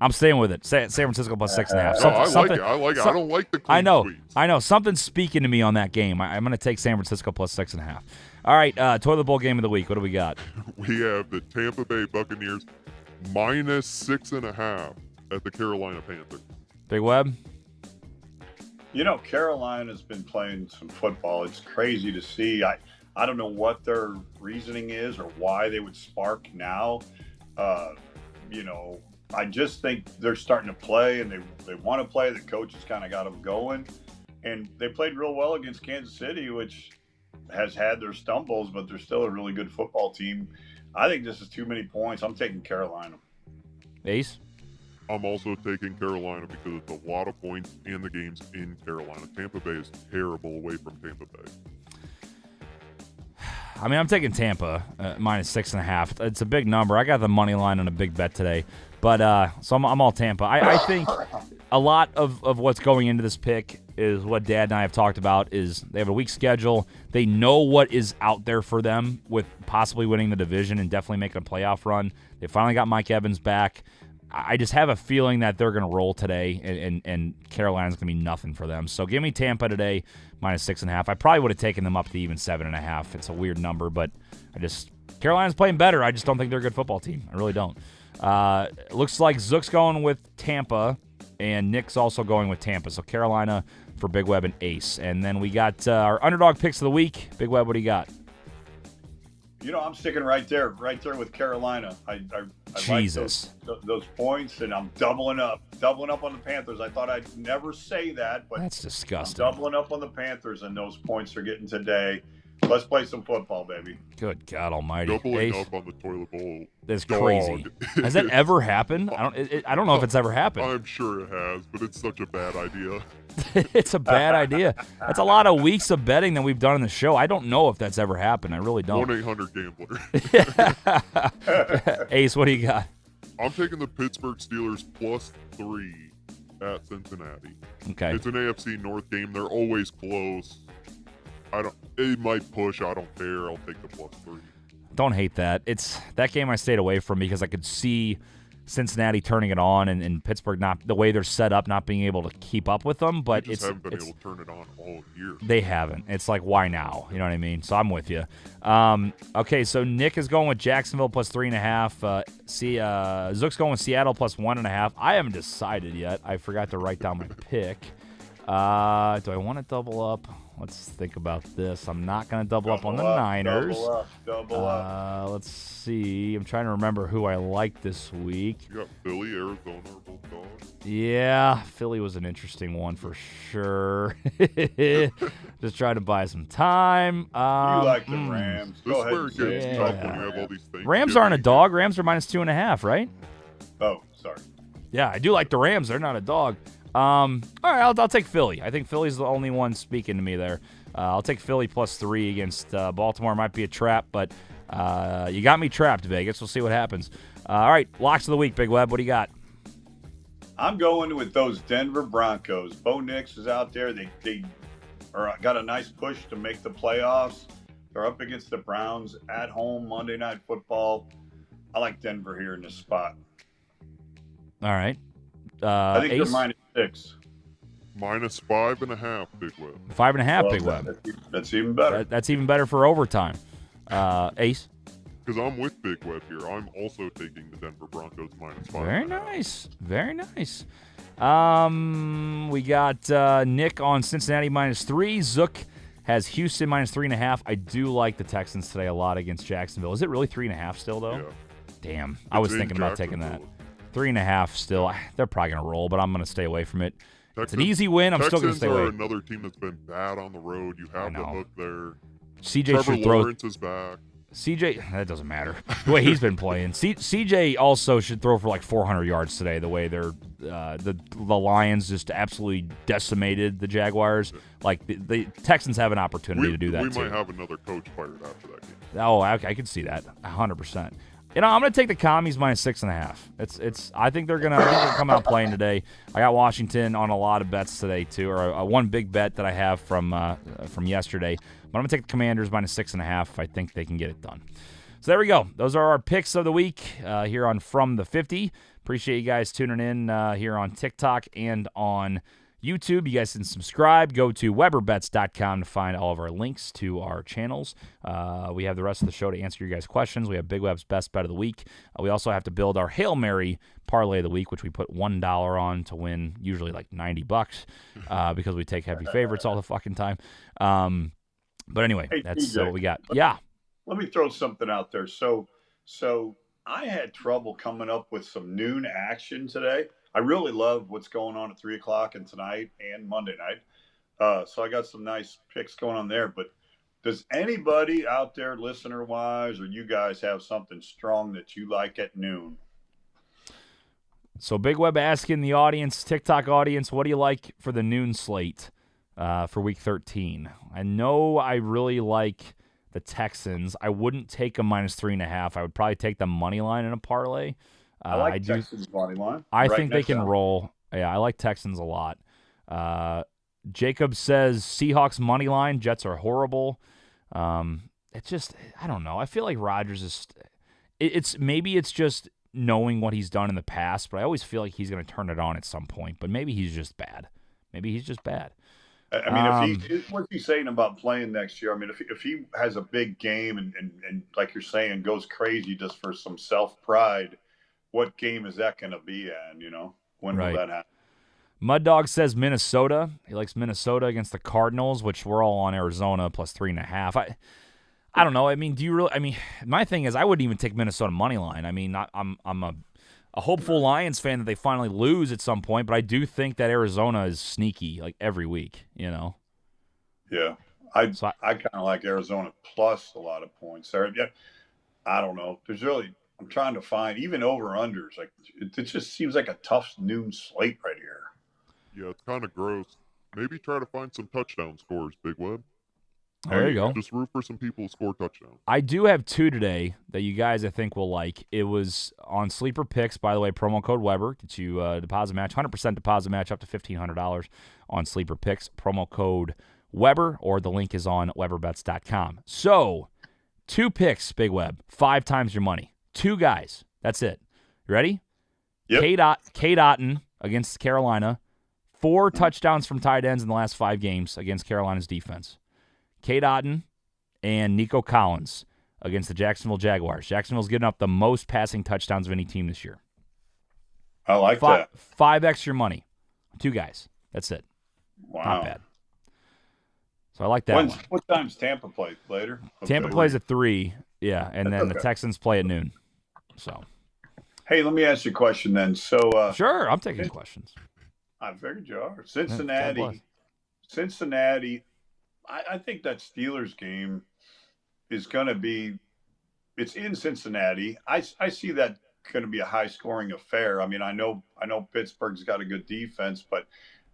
I'm staying with it. San Francisco plus 6.5. I like it. I don't like the clean sweeps. I know. Something's speaking to me on that game. I'm going to take San Francisco plus 6.5. All right, toilet bowl game of the week. What do we got? We have the Tampa Bay Buccaneers minus 6.5 at the Carolina Panthers. Big Web? Carolina's been playing some football. It's crazy to see. I don't know what their reasoning is or why they would spark now. I just think they're starting to play, and they want to play. The coach has kind of got them going. And they played real well against Kansas City, which has had their stumbles, but they're still a really good football team. I think this is too many points. I'm taking Carolina. Ace? I'm also taking Carolina because it's a lot of points and the game's in Carolina. Tampa Bay is terrible away from Tampa Bay. I'm taking Tampa minus 6.5. It's a big number. I got the money line on a big bet today. But so I'm all Tampa. I think a lot of what's going into this pick is what Dad and I have talked about. Is they have a weak schedule. They know what is out there for them with possibly winning the division and definitely making a playoff run. They finally got Mike Evans back. I just have a feeling that they're going to roll today, and Carolina's going to be nothing for them. So give me Tampa today minus 6.5. I probably would have taken them up to even 7.5. It's a weird number, but Carolina's playing better. I just don't think they're a good football team. I really don't. Looks like Zook's going with Tampa, and Nick's also going with Tampa. So Carolina for Big Web and Ace. And then we got our underdog picks of the week. Big Web, what do you got? I'm sticking right there with Carolina. I Jesus. Like those points, and I'm doubling up on the Panthers. I thought I'd never say that, but that's disgusting. I'm doubling up on the Panthers, and those points are getting today. Let's play some football, baby. Good God Almighty! Doubling up on the toilet bowl. That's crazy. Has that ever happened? I don't know if it's ever happened. I'm sure it has, but it's such a bad idea. It's a bad idea. That's a lot of weeks of betting that we've done in the show. I don't know if that's ever happened. I really don't. 1-800-GAMBLER. Ace, what do you got? I'm taking the Pittsburgh Steelers +3 at Cincinnati. Okay. It's an AFC North game. They're always close. It might push. I don't care. I'll take the +3. Don't hate that. It's that game I stayed away from because I could see Cincinnati turning it on and Pittsburgh not the way they're set up, not being able to keep up with them. But they just haven't been able to turn it on all year. They haven't. It's like, why now? You know what I mean? So I'm with you. Okay, so Nick is going with Jacksonville +3.5. Zook's going with Seattle +1.5. I haven't decided yet. I forgot to write down my pick. Do I want to double up? Let's think about this. I'm not going to double up on the Niners. Double up. Let's see. I'm trying to remember who I like this week. You got Philly, Arizona, are both dogs. Yeah, Philly was an interesting one for sure. Just trying to buy some time. You like the Rams. This Go is where ahead. it gets tough when you have all these things. Rams aren't a dog. Rams are -2.5, right? Oh, sorry. Yeah, I do like the Rams. They're not a dog. All right, I'll take Philly. I think Philly's the only one speaking to me there. I'll take Philly +3 against Baltimore. Might be a trap, but you got me trapped, Vegas. We'll see what happens. All right, locks of the week, Big Web. What do you got? I'm going with those Denver Broncos. Bo Nix is out there. They got a nice push to make the playoffs. They're up against the Browns at home Monday Night Football. I like Denver here in this spot. All right. I think Ace? they're -6. -5.5, Big Web. 5.5, Big Web. That's even better. That's even better for overtime. Ace? Because I'm with Big Web here. I'm also taking the Denver Broncos -5. Very nice. Very nice. We got Nick on Cincinnati -3. Zook has Houston -3.5. I do like the Texans today a lot against Jacksonville. Is it really 3.5 still, though? Yeah. Damn. I was thinking about taking that. 3.5 still. They're probably going to roll, but I'm going to stay away from it. It's an easy win. I'm still going to stay away. Texans are another team that's been bad on the road. You have the hook there. CJ Trevor should throw. Lawrence is back. CJ, that doesn't matter. The way he's been playing. CJ also should throw for like 400 yards today. The way they're the Lions just absolutely decimated the Jaguars. Like the Texans have an opportunity to do that too. We might have another coach fired after that game. Oh, I could see that 100%. You know, I'm going to take the Commies -6.5. It's. I think they're gonna come out playing today. I got Washington on a lot of bets today too, or one big bet that I have from yesterday. But I'm going to take the Commanders -6.5. I think they can get it done. So there we go. Those are our picks of the week here on From the 50. Appreciate you guys tuning in here on TikTok and on YouTube. You guys can subscribe. Go to WeberBets.com to find all of our links to our channels. We have the rest of the show to answer your guys' questions. We have Big Web's Best Bet of the Week. We also have to build our Hail Mary Parlay of the Week, which we put $1 on to win usually like $90 because we take heavy favorites all the fucking time. But anyway, Hey, that's TJ, what we got. Yeah. Let me throw something out there. So I had trouble coming up with some noon action today. I really love what's going on at 3 o'clock and tonight and Monday night. So I got some nice picks going on there. But does anybody out there, listener-wise, or you guys have something strong that you like at noon? So Big Web asking the audience, TikTok audience, what do you like for the noon slate for Week 13? I know I really like the Texans. I wouldn't take them -3.5. I would probably take the money line in a parlay. I like Texans money line. I think they can roll. Yeah, I like Texans a lot. Jacob says Seahawks money line. Jets are horrible. It's just, I don't know. I feel like Rodgers is. Maybe it's just knowing what he's done in the past, but I always feel like he's going to turn it on at some point. But maybe he's just bad. I mean, what's he saying about playing next year? I mean, if he has a big game and like you're saying, goes crazy just for some self-pride, what game is that going to be in, you know? When will that happen? Mud Dog says Minnesota. He likes Minnesota against the Cardinals, which we're all on Arizona +3.5. I don't know. I mean, do you really? I mean, my thing is I wouldn't even take Minnesota money line. I mean, I'm a hopeful Lions fan that they finally lose at some point, but I do think that Arizona is sneaky like every week, you know? Yeah. I kind of like Arizona plus a lot of points there. Yeah, I don't know. I'm trying to find even over-unders. Like it just seems like a tough noon slate right here. Yeah, it's kind of gross. Maybe try to find some touchdown scores, Big Web. There you go. Just root for some people to score touchdowns. I do have 2 today that you guys I think will like. It was on Sleeper Picks, by the way, promo code Weber. Gets you deposit match, 100% deposit match up to $1,500 on Sleeper Picks. Promo code Weber, or the link is on weberbets.com. So, 2 picks, Big Web, 5 times your money. 2 guys. That's it. You ready? Yep. Cade Otton against Carolina. 4 touchdowns from tight ends in the last 5 games against Carolina's defense. Cade Otton and Nico Collins against the Jacksonville Jaguars. Jacksonville's getting up the most passing touchdowns of any team this year. I like that. 5 extra money. 2 guys. That's it. Wow. Not bad. So I like that one. What time's Tampa play later? Tampa plays at 3, yeah, and then the Texans play at noon. So. Hey, let me ask you a question then. So Sure, I'm taking questions. I figured you are. Cincinnati. I think that Steelers game is going to be. It's in Cincinnati. I see that going to be a high-scoring affair. I mean, I know Pittsburgh's got a good defense, but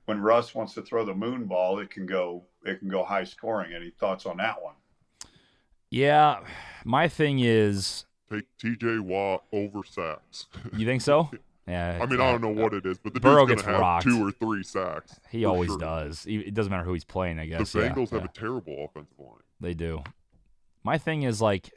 when Russ wants to throw the moon ball, it can go high-scoring. Any thoughts on that one? Yeah, my thing is. Take T.J. Watt over sacks. You think so? Yeah. I mean, I don't know what it is, but the Burrow dude's going to have rocked. 2 or 3 sacks. He always does. It doesn't matter who he's playing, I guess. The Bengals have a terrible offensive line. They do. My thing is, like,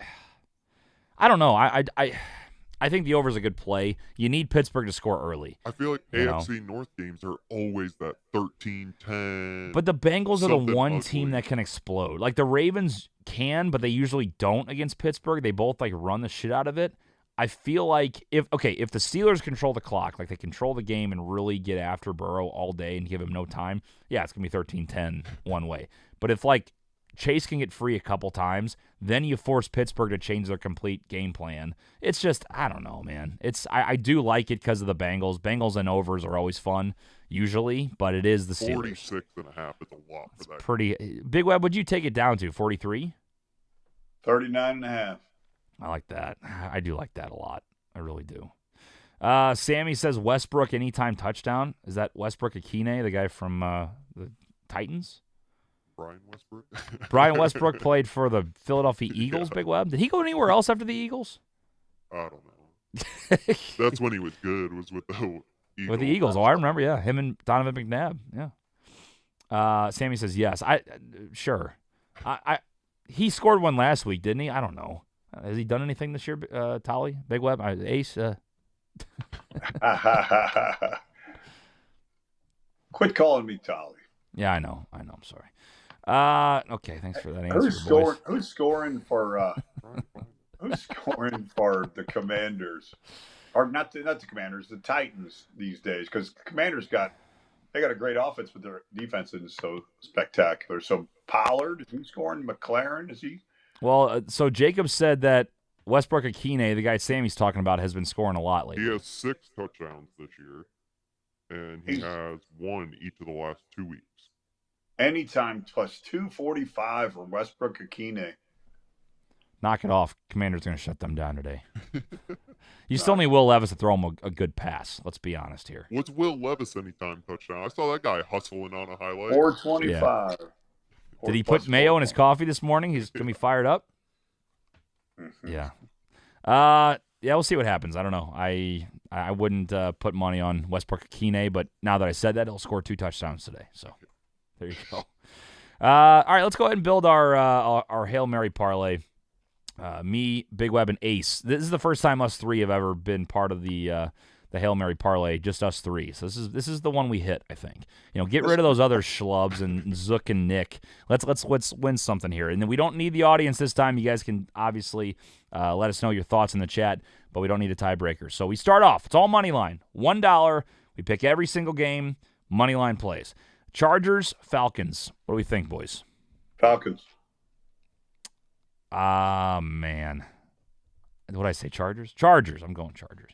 I don't know. I think the over is a good play. You need Pittsburgh to score early. I feel like AFC North games are always that 13-10. But the Bengals are the one ugly team that can explode. Like, the Ravens can, but they usually don't against Pittsburgh. They both, like, run the shit out of it. I feel like if the Steelers control the clock, like they control the game and really get after Burrow all day and give him no time, yeah, it's going to be 13-10 one way. But if, like, Chase can get free a couple times, then you force Pittsburgh to change their complete game plan. It's just, I don't know, man. I do like it because of the Bengals. Bengals and overs are always fun, usually, but it is the Steelers. 46.5 is a lot for that. Pretty. Big Web, would you take it down to 43? 39.5. I like that. I do like that a lot. I really do. Sammy says Westbrook anytime touchdown. Is that Westbrook Akine, the guy from the Titans? Brian Westbrook? Brian Westbrook played for the Philadelphia Eagles, Big Web. Did he go anywhere else after the Eagles? I don't know. That's when he was good, was with the Eagles. With the Eagles. Oh, I remember, yeah. Him and Donovan McNabb, yeah. Sammy says yes. Sure. He scored one last week, didn't he? I don't know. Has he done anything this year, Tolly? Big Web? Ace? Quit calling me Tolly. Yeah, I know. I'm sorry. Okay, thanks for that answer. Who's scoring for the Commanders? Or not the Commanders, the Titans these days, because the Commanders got a great offense, but their defense isn't so spectacular. So Pollard, is he scoring? McLaren, is he? Well, so Jacob said that Westbrook Akine, the guy Sammy's talking about, has been scoring a lot lately. He has 6 touchdowns this year, and he has won each of the last 2 weeks. Anytime plus 245 for Westbrook Akine. Knock it off. Commander's going to shut them down today. You still need Will Levis to throw him a good pass. Let's be honest here. What's Will Levis anytime touchdown? I saw that guy hustling on a highlight. 425. Yeah. Did he put mayo in his coffee this morning? He's going to be fired up? Mm-hmm. Yeah. Yeah, we'll see what happens. I don't know. I wouldn't put money on Westbrook Akine, but now that I said that, he'll score 2 touchdowns today. So there you go. All right, let's go ahead and build our Hail Mary parlay. Me, Big Web, and Ace. This is the first time us 3 have ever been part of the Hail Mary parlay, just us 3. So this is the one we hit, I think. Get rid of those other schlubs and Zook and Nick. Let's win something here. And then we don't need the audience this time. You guys can obviously let us know your thoughts in the chat, but we don't need a tiebreaker. So we start off. It's all money line. $1. We pick every single game. Money line plays. Chargers, Falcons. What do we think, boys? Falcons. Man. What did I say, Chargers? Chargers. I'm going Chargers.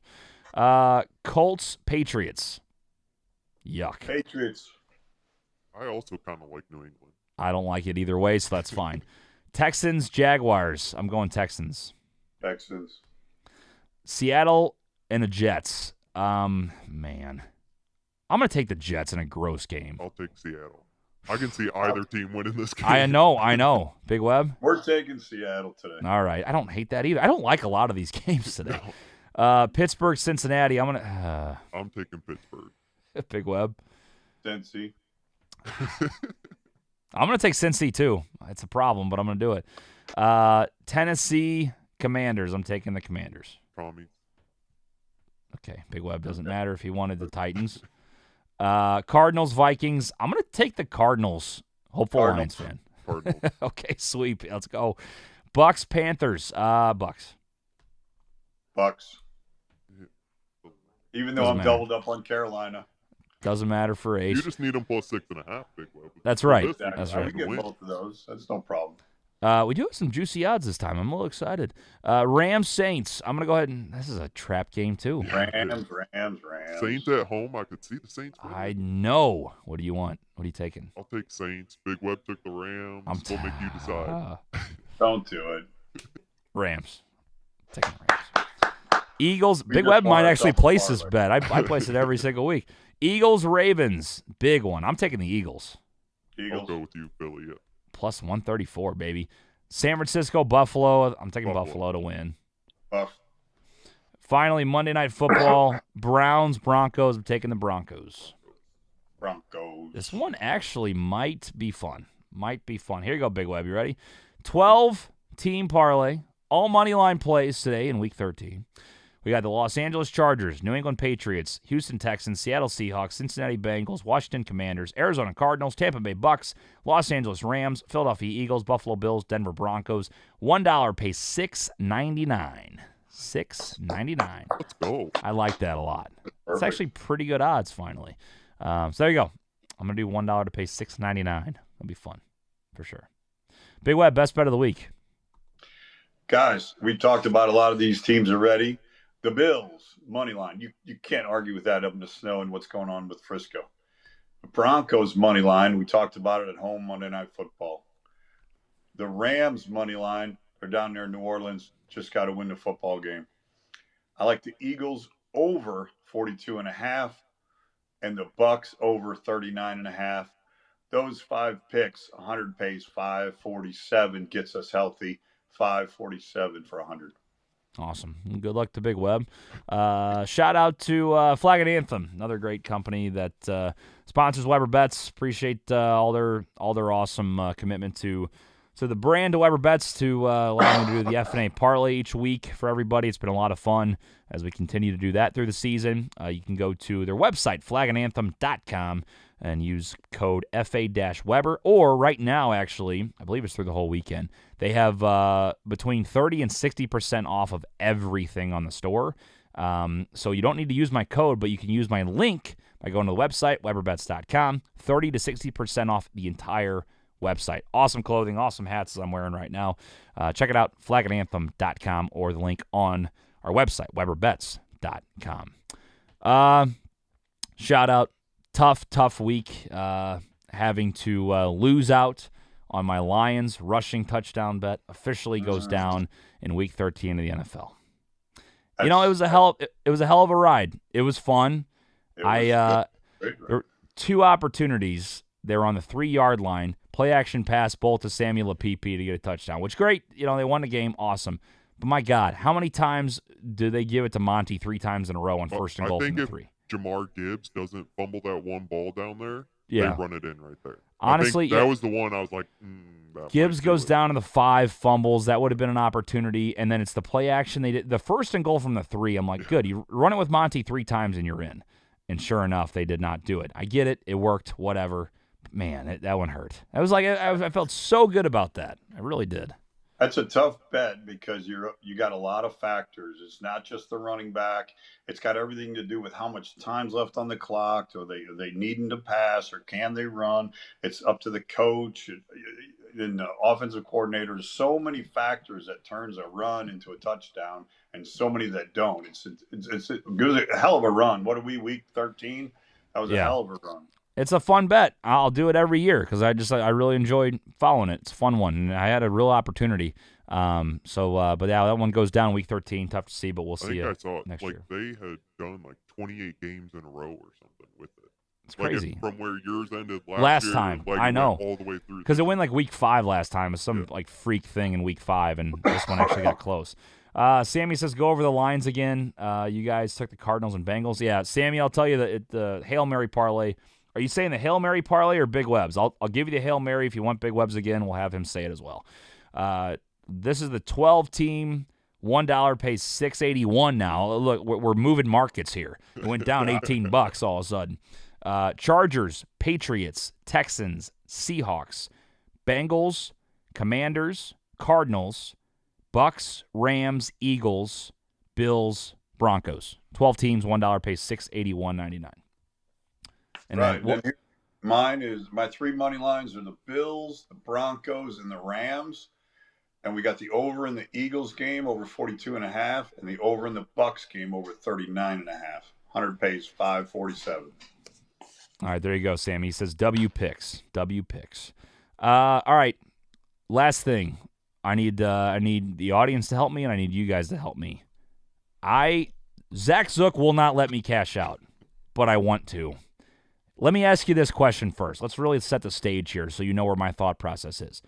Colts, Patriots. Yuck. Patriots. I also kind of like New England. I don't like it either way, so that's fine. Texans, Jaguars. I'm going Texans. Texans. Seattle and the Jets. Man. I'm going to take the Jets in a gross game. I'll take Seattle. I can see either team winning this game. I know. Big Web? We're taking Seattle today. All right. I don't hate that either. I don't like a lot of these games today. Pittsburgh, Cincinnati. I'm taking Pittsburgh. Big Web. Cincy. I'm going to take Cincy, too. It's a problem, but I'm going to do it. Tennessee, Commanders. I'm taking the Commanders. Tommy. Okay, Big Web doesn't matter if he wanted the Titans. Cardinals, Vikings. I'm going to take the Cardinals. Hopeful Lions fan. Cardinals. Okay, sweep. Let's go. Bucks, Panthers. Bucks. Even though I'm doubled up on Carolina. Doesn't matter for Ace. You just need them plus 6.5, Big Web. That's right. Exactly. That's right. We get both of those. That's no problem. We do have some juicy odds this time. I'm a little excited. Rams, Saints. I'm going to go ahead and – this is a trap game too. Rams. Saints at home. I could see the Saints winning. I know. What do you want? What are you taking? I'll take Saints. Big Web took the Rams. We'll make you decide. Don't do it. Rams. Taking the Rams. Eagles. Big Web might actually place this bet. I place it every single week. Eagles, Ravens. Big one. I'm taking the Eagles. I'll go with you, Philly. Yeah. Plus 134, baby. San Francisco, Buffalo. I'm taking Buffalo to win. Finally, Monday Night Football. Browns, Broncos. I'm taking the Broncos. This one actually might be fun. Here you go, Big Web. You ready? 12-team parlay. All money line plays today in Week 13. We got the Los Angeles Chargers, New England Patriots, Houston Texans, Seattle Seahawks, Cincinnati Bengals, Washington Commanders, Arizona Cardinals, Tampa Bay Bucks, Los Angeles Rams, Philadelphia Eagles, Buffalo Bills, Denver Broncos. $1 pays $6.99. $6.99. Let's go. I like that a lot. It's actually pretty good odds, finally. So there you go. I'm going to do $1 to pay $6.99. That'll be fun, for sure. Big Web, best bet of the week. Guys, we talked about a lot of these teams already. The Bills, money line. You can't argue with that up in the snow and what's going on with Frisco. The Broncos, money line. We talked about it at home Monday Night Football. The Rams, money line. They're down there in New Orleans. Just got to win the football game. I like the Eagles over 42.5 and the Bucks over 39.5. Those 5 picks, 100 pays 547, gets us healthy. 547 for 100. Awesome. Good luck to Big Web. Shout out to Flag and Anthem, another great company that sponsors Weber Bets. Appreciate all their awesome commitment to the brand of Weber Bets to allow me to do the F&A parlay each week for everybody. It's been a lot of fun as we continue to do that through the season. You can go to their website, flagandanthem.com, and use code FA-Weber. Or right now, actually, I believe it's through the whole weekend, they have between 30 and 60% off of everything on the store. So you don't need to use my code, but you can use my link by going to the website, weberbets.com. 30 to 60% off the entire website. Awesome clothing, awesome hats as I'm wearing right now. Check it out, flagandanthem.com, or the link on our website, weberbets.com. Shout out. Tough week having to lose out on my Lions rushing touchdown bet. Officially goes down in Week 13 of the NFL. You know, it was a hell of a ride. It was fun. There were 2 opportunities. They were on the 3-yard line. Play action pass both to Samuel Lapipi to get a touchdown, which great. You know, they won the game. Awesome. But my God, how many times do they give it to Monty 3 times in a row on first and goal from the 3? Jamar Gibbs doesn't fumble that one ball down there, they run it in right there. Honestly, that was the one I was like, Gibbs goes down to the 5, fumbles. That would have been an opportunity, and then it's the play action. They did the first and goal from the 3. I'm like, good, you run it with Monty 3 times and you're in. And sure enough, they did not do it. I get it. It worked, whatever. But man, that one hurt. I was like, I felt so good about that. I really did. That's a tough bet because you got a lot of factors. It's not just the running back. It's got everything to do with how much time's left on the clock. Are they needing to pass or can they run? It's up to the coach and the offensive coordinator. There's so many factors that turns a run into a touchdown and so many that don't. It was a hell of a run. What are we, week 13? That was a hell of a run. It's a fun bet. I'll do it every year because I really enjoyed following it. It's a fun one, and I had a real opportunity. But yeah, that one goes down week 13. Tough to see, but we'll see I saw it. next year. They had done like 28 games in a row or something with it. It's crazy. From where yours ended last year, time. like I know. all the way through. Because it went like week 5 last time. It was some like freak thing in week 5, and this one actually got close. Sammy says, go over the lines again. You guys took the Cardinals and Bengals. Yeah, Sammy, I'll tell you the Hail Mary parlay. Are you saying the Hail Mary parlay or Big Webs? I'll give you the Hail Mary. If you want Big Webs again, we'll have him say it as well. This is the 12-team. $1 pays $6.81 now. Look, we're moving markets here. It went down $18 all of a sudden. Chargers, Patriots, Texans, Seahawks, Bengals, Commanders, Cardinals, Bucks, Rams, Eagles, Bills, Broncos. 12 teams, $1 pays $681.99. And right. then My 3 money lines are the Bills, the Broncos, and the Rams. And we got the over in the Eagles game over 42.5, and the over in the Bucks game over 39.5. 100 pays $547. All right, there you go, Sammy. He says W picks. All right, last thing. I need the audience to help me, and I need you guys to help me. Zach Zook will not let me cash out, but I want to. Let me ask you this question first. Let's really set the stage here so you know where my thought process is.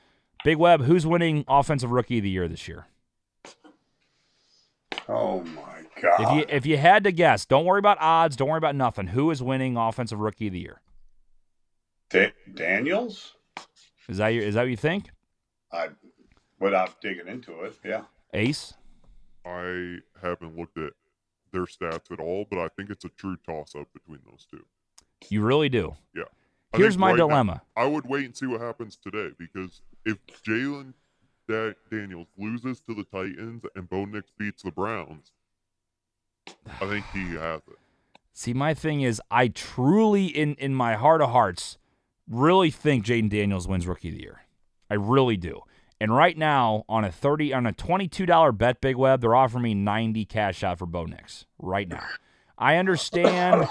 Big Web, who's winning Offensive Rookie of the Year this year? Oh, my God. If you had to guess, don't worry about odds, don't worry about nothing. Who is winning Offensive Rookie of the Year? Daniels? Is that what you think? Without digging into it, yeah. Ace? I haven't looked at their stats at all, but I think it's a true toss-up between those two. You really do? Yeah. Here's my dilemma. Now, I would wait and see what happens today, because if Jalen Daniels loses to the Titans and Bo Nix beats the Browns, I think he has it. See, my thing is, I truly, in my heart of hearts, really think Jaden Daniels wins Rookie of the Year. I really do. And right now, on a $22 bet, Big Web, they're offering me 90 cash out for Bo Nix right now. I understand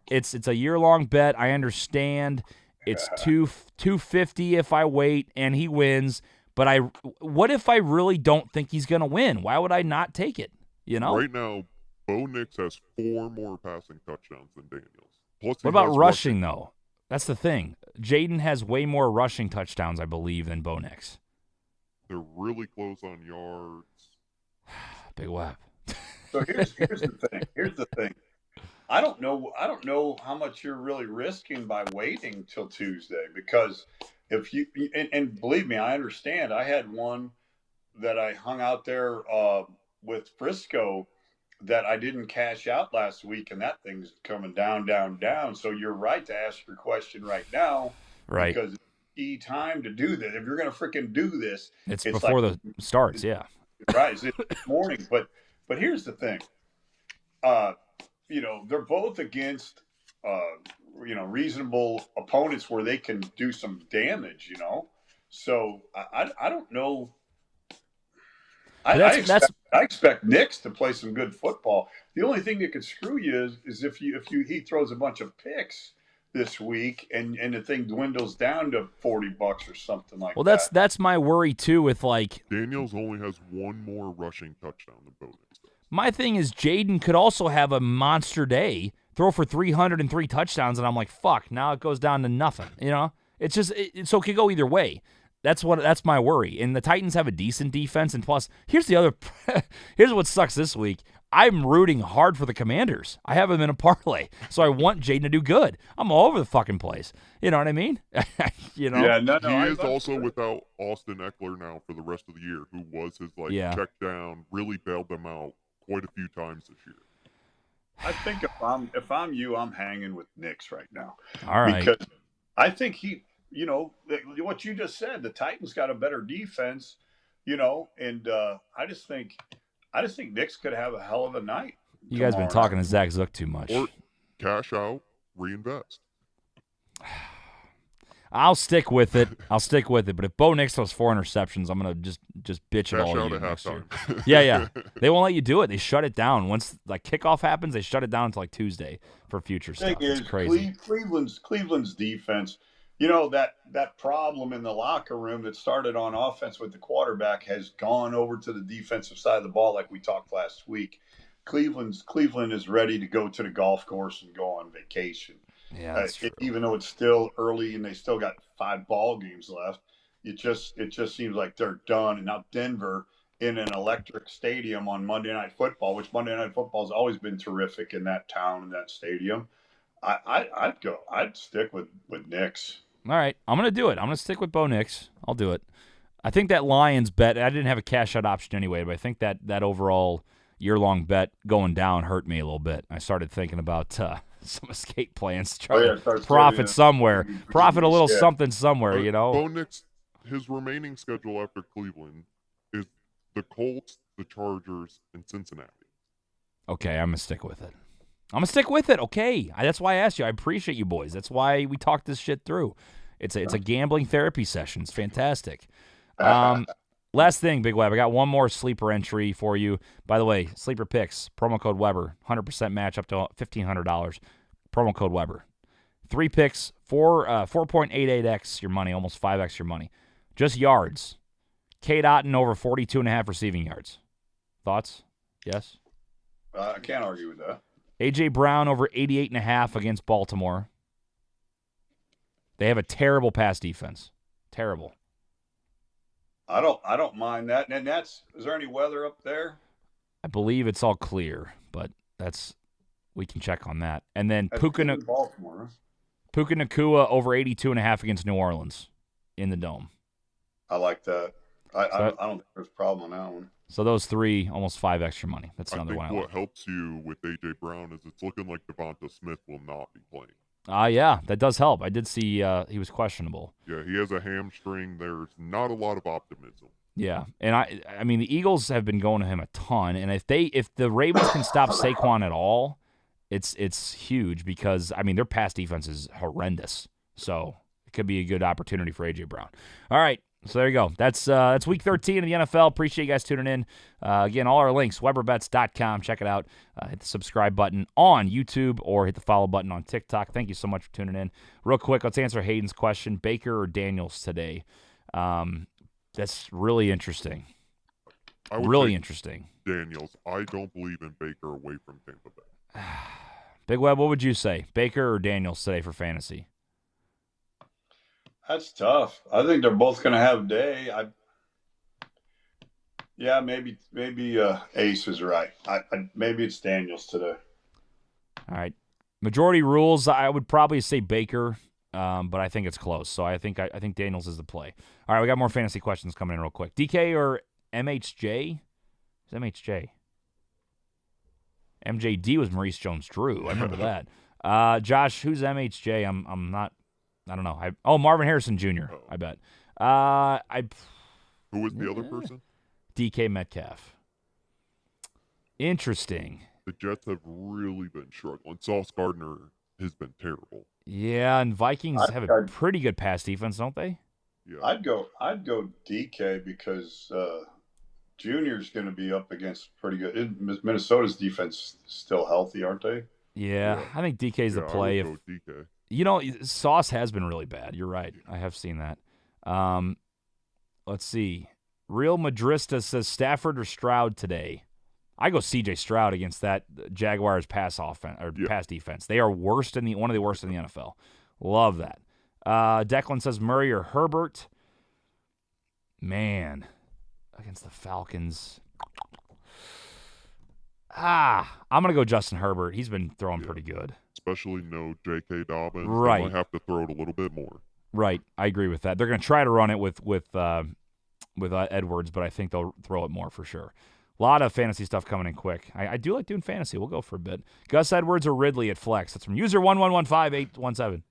it's a year-long bet. I understand it's $250 if I wait and he wins. But what if I really don't think he's going to win? Why would I not take it? You know? Right now, Bo Nix has 4 more passing touchdowns than Daniels. Plus, what about rushing, though? That's the thing. Jaden has way more rushing touchdowns, I believe, than Bo Nix. They're really close on yards. Big Web. So here's the thing. I don't know how much you're really risking by waiting till Tuesday, because if you and believe me, I understand. I had one that I hung out there with Frisco that I didn't cash out last week, and that thing's coming down, down, down. So you're right to ask your question right now, right? Because it's time to do this. If you're going to freaking do this, it's before the starts, yeah. Right, it's this morning. But here's the thing. They're both against reasonable opponents where they can do some damage. So I don't know. I expect Nix to play some good football. The only thing that could screw you is if he throws a bunch of picks this week and the thing dwindles down to $40 or something like that. Well, that's my worry too. With like Daniels only has 1 more rushing touchdown than Bo Nix does. My thing is Jaden could also have a monster day, throw for 303 touchdowns, and I'm like, fuck. Now it goes down to nothing. It's just so it could go either way. That's my worry. And the Titans have a decent defense, and plus, here's what sucks this week. I'm rooting hard for the Commanders. I have them in a parlay, so I want Jaden to do good. I'm all over the fucking place. You know what I mean? Yeah, no. He is also without Austin Eckler now for the rest of the year, who was his check down, really bailed them out quite a few times this year. I think if I'm you, I'm hanging with Nix right now. All right. Because I think what you just said, the Titans got a better defense, and I just think Nix could have a hell of a night. You guys been talking to Zach Zook too much. Or cash out, reinvest. I'll stick with it. But if Bo Nix throws 4 interceptions, I'm gonna just bitch it all out you at next year. halftime. Yeah. They won't let you do it. They shut it down once kickoff happens. They shut it down until Tuesday for future stuff. It's crazy. Cleveland's defense. That problem in the locker room that started on offense with the quarterback has gone over to the defensive side of the ball, like we talked last week. Cleveland is ready to go to the golf course and go on vacation. Yeah, that's true. Even though it's still early and they still got 5 ball games left, it just seems like they're done. And now Denver in an electric stadium on Monday Night Football, which Monday Night Football has always been terrific in that town and that stadium. I'd stick with Nix. All right, I'm gonna do it. I'm gonna stick with Bo Nix. I'll do it. I think that Lions bet. I didn't have a cash out option anyway, but I think that overall year-long bet going down hurt me a little bit. I started thinking about some escape plans to try to profit somewhere, profit a little something somewhere. Bo Nix, his remaining schedule after Cleveland is the Colts, the Chargers, and Cincinnati. Okay, I'm gonna stick with it. Okay, that's why I asked you. I appreciate you boys. That's why we talked this shit through. It's a gambling therapy session. It's fantastic. Last thing, Big Web. I got one more sleeper entry for you. By the way, sleeper picks, promo code Weber, 100% match up to $1,500. Promo code Weber. 3 picks, 4.88x your money, almost 5x your money. Just yards. Cade Otton over 42.5 receiving yards. Thoughts? Yes? I can't argue with that. A.J. Brown over 88.5 against Baltimore. They have a terrible pass defense. Terrible. I don't mind that. And is there any weather up there? I believe it's all clear, but we can check on that. And then Puka Nacua over 82.5 against New Orleans in the Dome. I like that. I don't think there's a problem on that one. So those 3, almost 5 extra money. That's another one. I think what helps you with A.J. Brown is it's looking like Devonta Smith will not be playing. Yeah, that does help. I did see he was questionable. Yeah, he has a hamstring. There's not a lot of optimism. Yeah, and I mean the Eagles have been going to him a ton, and if the Ravens can stop Saquon at all, it's huge because I mean their pass defense is horrendous. So it could be a good opportunity for A.J. Brown. All right. So there you go. That's week 13 of the NFL. Appreciate you guys tuning in. Again, all our links, weberbets.com. Check it out. Hit the subscribe button on YouTube or hit the follow button on TikTok. Thank you so much for tuning in. Real quick, let's answer Hayden's question. Baker or Daniels today? That's really interesting. Interesting. Daniels. I don't believe in Baker away from Tampa Bay. Big Web, what would you say? Baker or Daniels today for fantasy? That's tough. I think they're both going to have a day. Maybe Ace is right. Maybe it's Daniels today. All right. Majority rules, I would probably say Baker, but I think it's close. So I think Daniels is the play. All right, we got more fantasy questions coming in real quick. DK or MHJ? Who's MHJ? MJD was Maurice Jones-Drew. I remember that. Josh, who's MHJ? I'm not. I don't know. Marvin Harrison Jr. I bet. Who was the other person? DK Metcalf. Interesting. The Jets have really been struggling. Sauce Gardner has been terrible. Yeah, and Vikings have a pretty good pass defense, don't they? Yeah. I'd go DK because Junior's going to be up against pretty good. Minnesota's defense still healthy, aren't they? Yeah. I think DK's the play. I would go DK. Sauce has been really bad. You're right. I have seen that. Let's see. Real Madrista says Stafford or Stroud today. I go C.J. Stroud against that Jaguars pass offense or pass defense. They are one of the worst in the NFL. Love that. Declan says Murray or Herbert. Man, against the Falcons. I'm gonna go Justin Herbert. He's been throwing pretty good. Especially no J.K. Dobbins. Right. They might have to throw it a little bit more. Right. I agree with that. They're going to try to run it with Edwards, but I think they'll throw it more for sure. A lot of fantasy stuff coming in quick. I do like doing fantasy. We'll go for a bit. Gus Edwards or Ridley at flex. That's from user 1115817.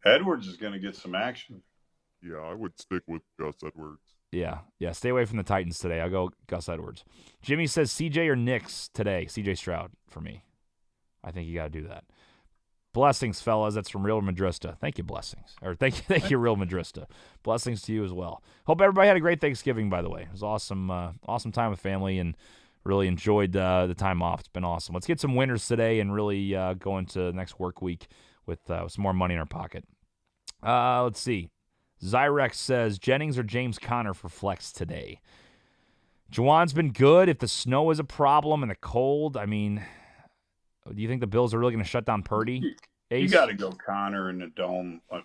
Edwards is going to get some action. Yeah, I would stick with Gus Edwards. Yeah. Stay away from the Titans today. I'll go Gus Edwards. Jimmy says CJ or Knicks today. CJ Stroud for me. I think you got to do that. Blessings, fellas. That's from Real Madrista. Thank you, Blessings. Or thank you, Real Madrista. Blessings to you as well. Hope everybody had a great Thanksgiving, by the way. It was awesome awesome time with family and really enjoyed the time off. It's been awesome. Let's get some winners today and really go into the next work week with some more money in our pocket. Let's see. Zyrex says, Jennings or James Conner for flex today? Juwan's been good. If the snow is a problem and the cold, I mean, do you think the Bills are really going to shut down Purdy? You got to go Connor in the dome. I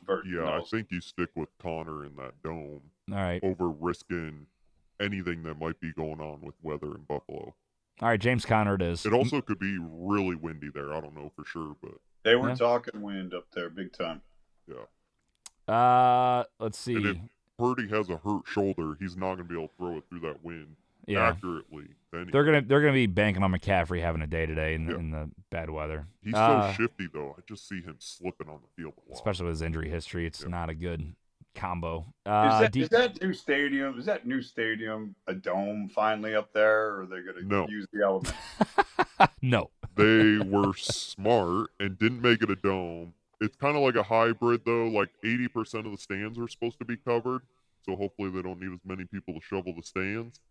think you stick with Connor in that dome. All right. Over risking anything that might be going on with weather in Buffalo. All right, James Conner it is. It also could be really windy there. I don't know for sure, but they were talking wind up there big time. Yeah. Let's see. And if Purdy has a hurt shoulder, he's not going to be able to throw it through that wind accurately. They're gonna be banking on McCaffrey having a day today in the bad weather. He's so shifty though. I just see him slipping on the field a lot. Especially with his injury history, it's not a good combo. Is that new stadium? Is that new stadium a dome finally up there, or are they going to use the element? No. They were smart and didn't make it a dome. It's kind of like a hybrid though. Like 80% of the stands are supposed to be covered, so hopefully they don't need as many people to shovel the stands.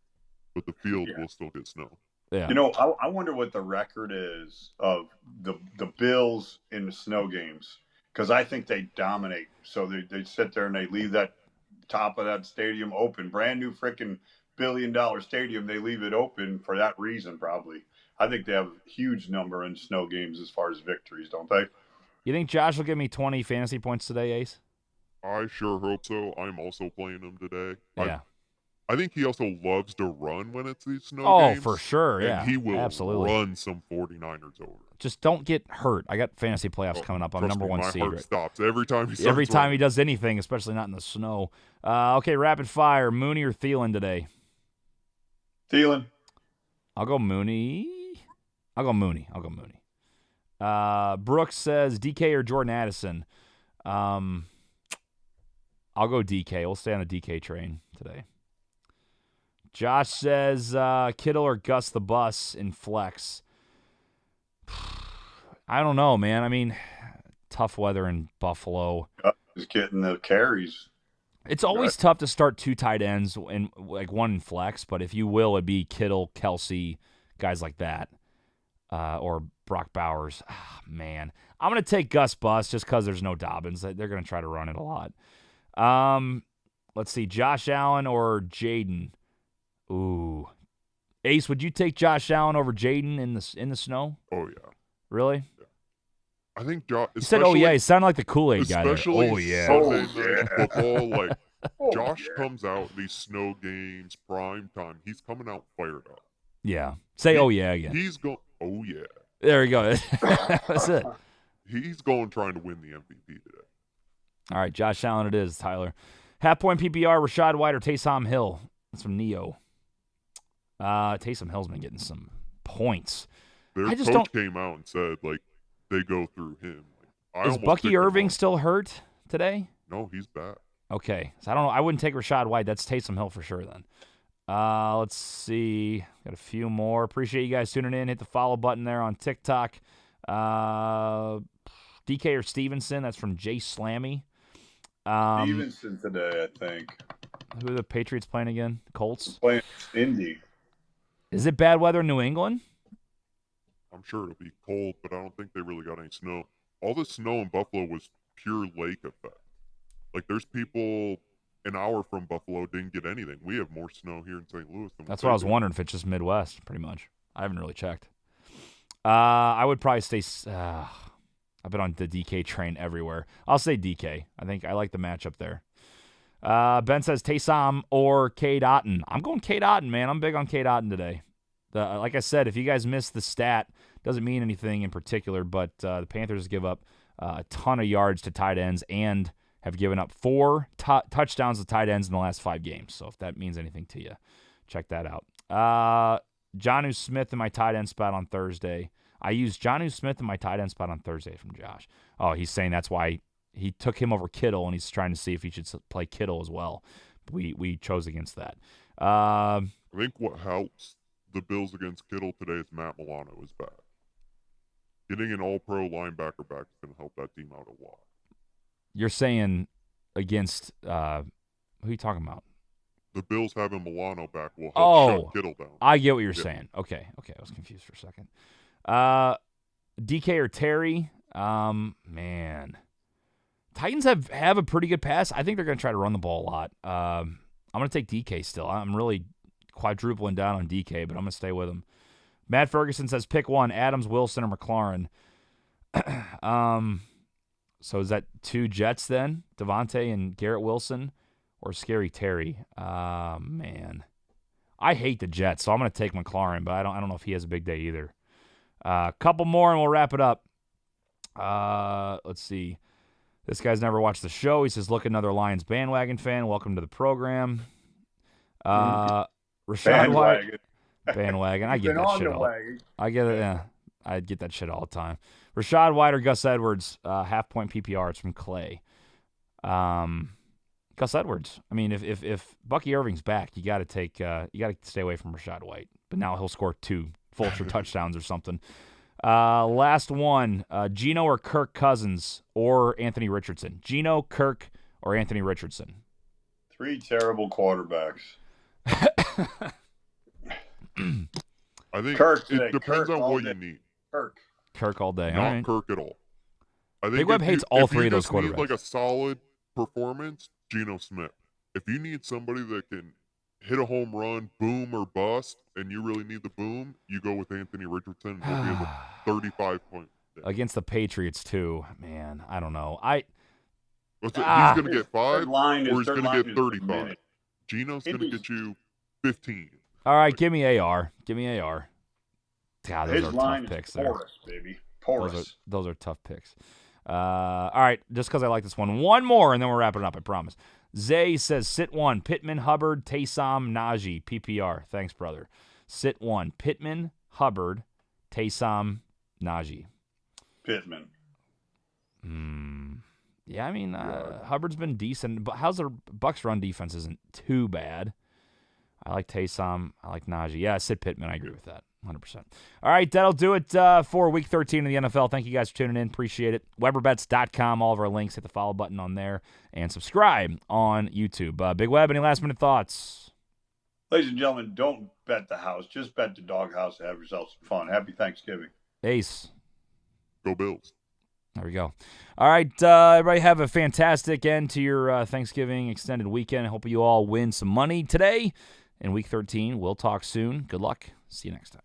But the field will still get snow. Yeah. You know, I wonder what the record is of the Bills in the snow games, because I think they dominate. So they sit there and they leave that top of that stadium open, brand new freaking $1 billion stadium. They leave it open for that reason, probably. I think they have a huge number in snow games as far as victories, don't they? You think Josh will give me 20 fantasy points today, Ace? I sure hope so. I'm also playing him today. Yeah. I think he also loves to run when it's these snow games. Oh, for sure, and he will absolutely run some 49ers over. Just don't get hurt. I got fantasy playoffs coming up. I'm number one my seed. Heart stops every time he does anything, especially not in the snow. Okay, rapid fire. Mooney or Thielen today? Thielen. I'll go Mooney. Brooks says DK or Jordan Addison. I'll go DK. We'll stay on the DK train today. Josh says Kittle or Gus the Bus in flex. I don't know, man. I mean, tough weather in Buffalo. Just getting the carries. It's always tough to start two tight ends and like one in flex, but if you will, it'd be Kittle, Kelsey, guys like that, or Brock Bowers. Man, I'm gonna take Gus Bus just because there's no Dobbins. They're gonna try to run it a lot. Let's see, Josh Allen or Jaden. Ooh, Ace, would you take Josh Allen over Jaden in the snow? Oh yeah. Really? Yeah. I think Josh. You said, "Oh yeah," he sounded like the Kool-Aid guy. Especially Oh yeah. Sunday night football. Like Josh comes out these snow games, prime time. He's coming out fired up. Yeah. Say, "Oh yeah" again. He's going. Oh yeah. There we go. That's it. He's going trying to win the MVP today. All right, Josh Allen it is, Tyler. Half point PPR, Rashad White or Taysom Hill. That's from Neo. Taysom Hill's been getting some points. Their coach came out and said, like, they go through him. Like, is Bucky Irving still hurt today? No, he's back. Okay. So I don't know. I wouldn't take Rashad White. That's Taysom Hill for sure then. Let's see. Got a few more. Appreciate you guys tuning in. Hit the follow button there on TikTok. DK or Stevenson. That's from Jay Slammy. Stevenson today, I think. Who are the Patriots playing again? Colts? Playing Indy. Is it bad weather in New England? I'm sure it'll be cold, but I don't think they really got any snow. All the snow in Buffalo was pure lake effect. Like, there's people an hour from Buffalo didn't get anything. We have more snow here in St. Louis than that's what I was wondering, if it's just Midwest, pretty much. I haven't really checked. I would probably stay. I've been on the DK train everywhere. I'll say DK. I think I like the matchup there. Ben says Taysom or Cade Otton. I'm going Cade Otton, man. I'm big on Cade Otton today. Like I said, if you guys missed the stat, doesn't mean anything in particular, but the Panthers give up a ton of yards to tight ends and have given up 4 touchdowns to tight ends in the last 5 games. So if that means anything to you, check that out. Jonnu Smith in my tight end spot on Thursday. I used Jonnu Smith in my tight end spot on Thursday from Josh. Oh, he's saying that's why he took him over Kittle, and he's trying to see if he should play Kittle as well. We chose against that. I think what helps the Bills against Kittle today is Matt Milano is back. Getting an all-pro linebacker back is going to help that team out a lot. You're saying against who are you talking about? The Bills having Milano back will help shut Kittle down. I get what you're saying. Okay, I was confused for a second. DK or Terry? Man. Titans have a pretty good pass. I think they're going to try to run the ball a lot. I'm going to take DK still. I'm really quadrupling down on DK, but I'm going to stay with him. Matt Ferguson says pick one, Adams, Wilson, or McLaurin. So is that 2 Jets then? Devontae and Garrett Wilson or Scary Terry? Man. I hate the Jets, so I'm going to take McLaurin, but I don't know if he has a big day either. A couple more and we'll wrap it up. Let's see. This guy's never watched the show. He says, look, another Lions bandwagon fan. Welcome to the program. Rashad White. Bandwagon. I get that shit all. I get it. Yeah, I get that shit all the time. Rashad White or Gus Edwards, half-point PPR. It's from Clay. Gus Edwards. I mean, if Bucky Irving's back, you got to stay away from Rashad White. But now he'll score 2 vulture touchdowns or something. Last one, Geno or Kirk Cousins or Anthony Richardson. Geno, Kirk, or Anthony Richardson. 3 terrible quarterbacks. I think Kirk it depends Kirk on what day. you need. Kirk all day. Not all right. Kirk at all. I think Big Web hates all 3 of those If you quarterbacks. need like a solid performance, Geno Smith. If you need somebody that can hit a home run, boom or bust, and you really need the boom, you go with Anthony Richardson. He'll be able 35-point. Against the Patriots too, man. I don't know. He's going to get 5 or he's third going to line get is 35. Geno's going to get you 15. All right, give me AR. Give me AR. God, those His are line tough is picks there. porous, baby. Porous. Those are tough picks. All right, just because I like this one. One more, and then we're wrapping it up, I promise. Zay says, sit 1, Pittman, Hubbard, Taysom, Najee, PPR. Thanks, brother. Sit 1, Pittman, Hubbard, Taysom, Najee. Pittman. Yeah, I mean, Hubbard's been decent, but how's the Bucs run defense isn't too bad. I like Taysom. I like Najee. Yeah, sit Pittman. I agree with that. 100%. All right, that'll do it for Week 13 of the NFL. Thank you guys for tuning in. Appreciate it. WeberBets.com, all of our links. Hit the follow button on there. And subscribe on YouTube. Big Web, any last-minute thoughts? Ladies and gentlemen, don't bet the house. Just bet the doghouse and have yourself some fun. Happy Thanksgiving. Ace. Go Bills. There we go. All right, everybody have a fantastic end to your Thanksgiving extended weekend. I hope you all win some money today in Week 13. We'll talk soon. Good luck. See you next time.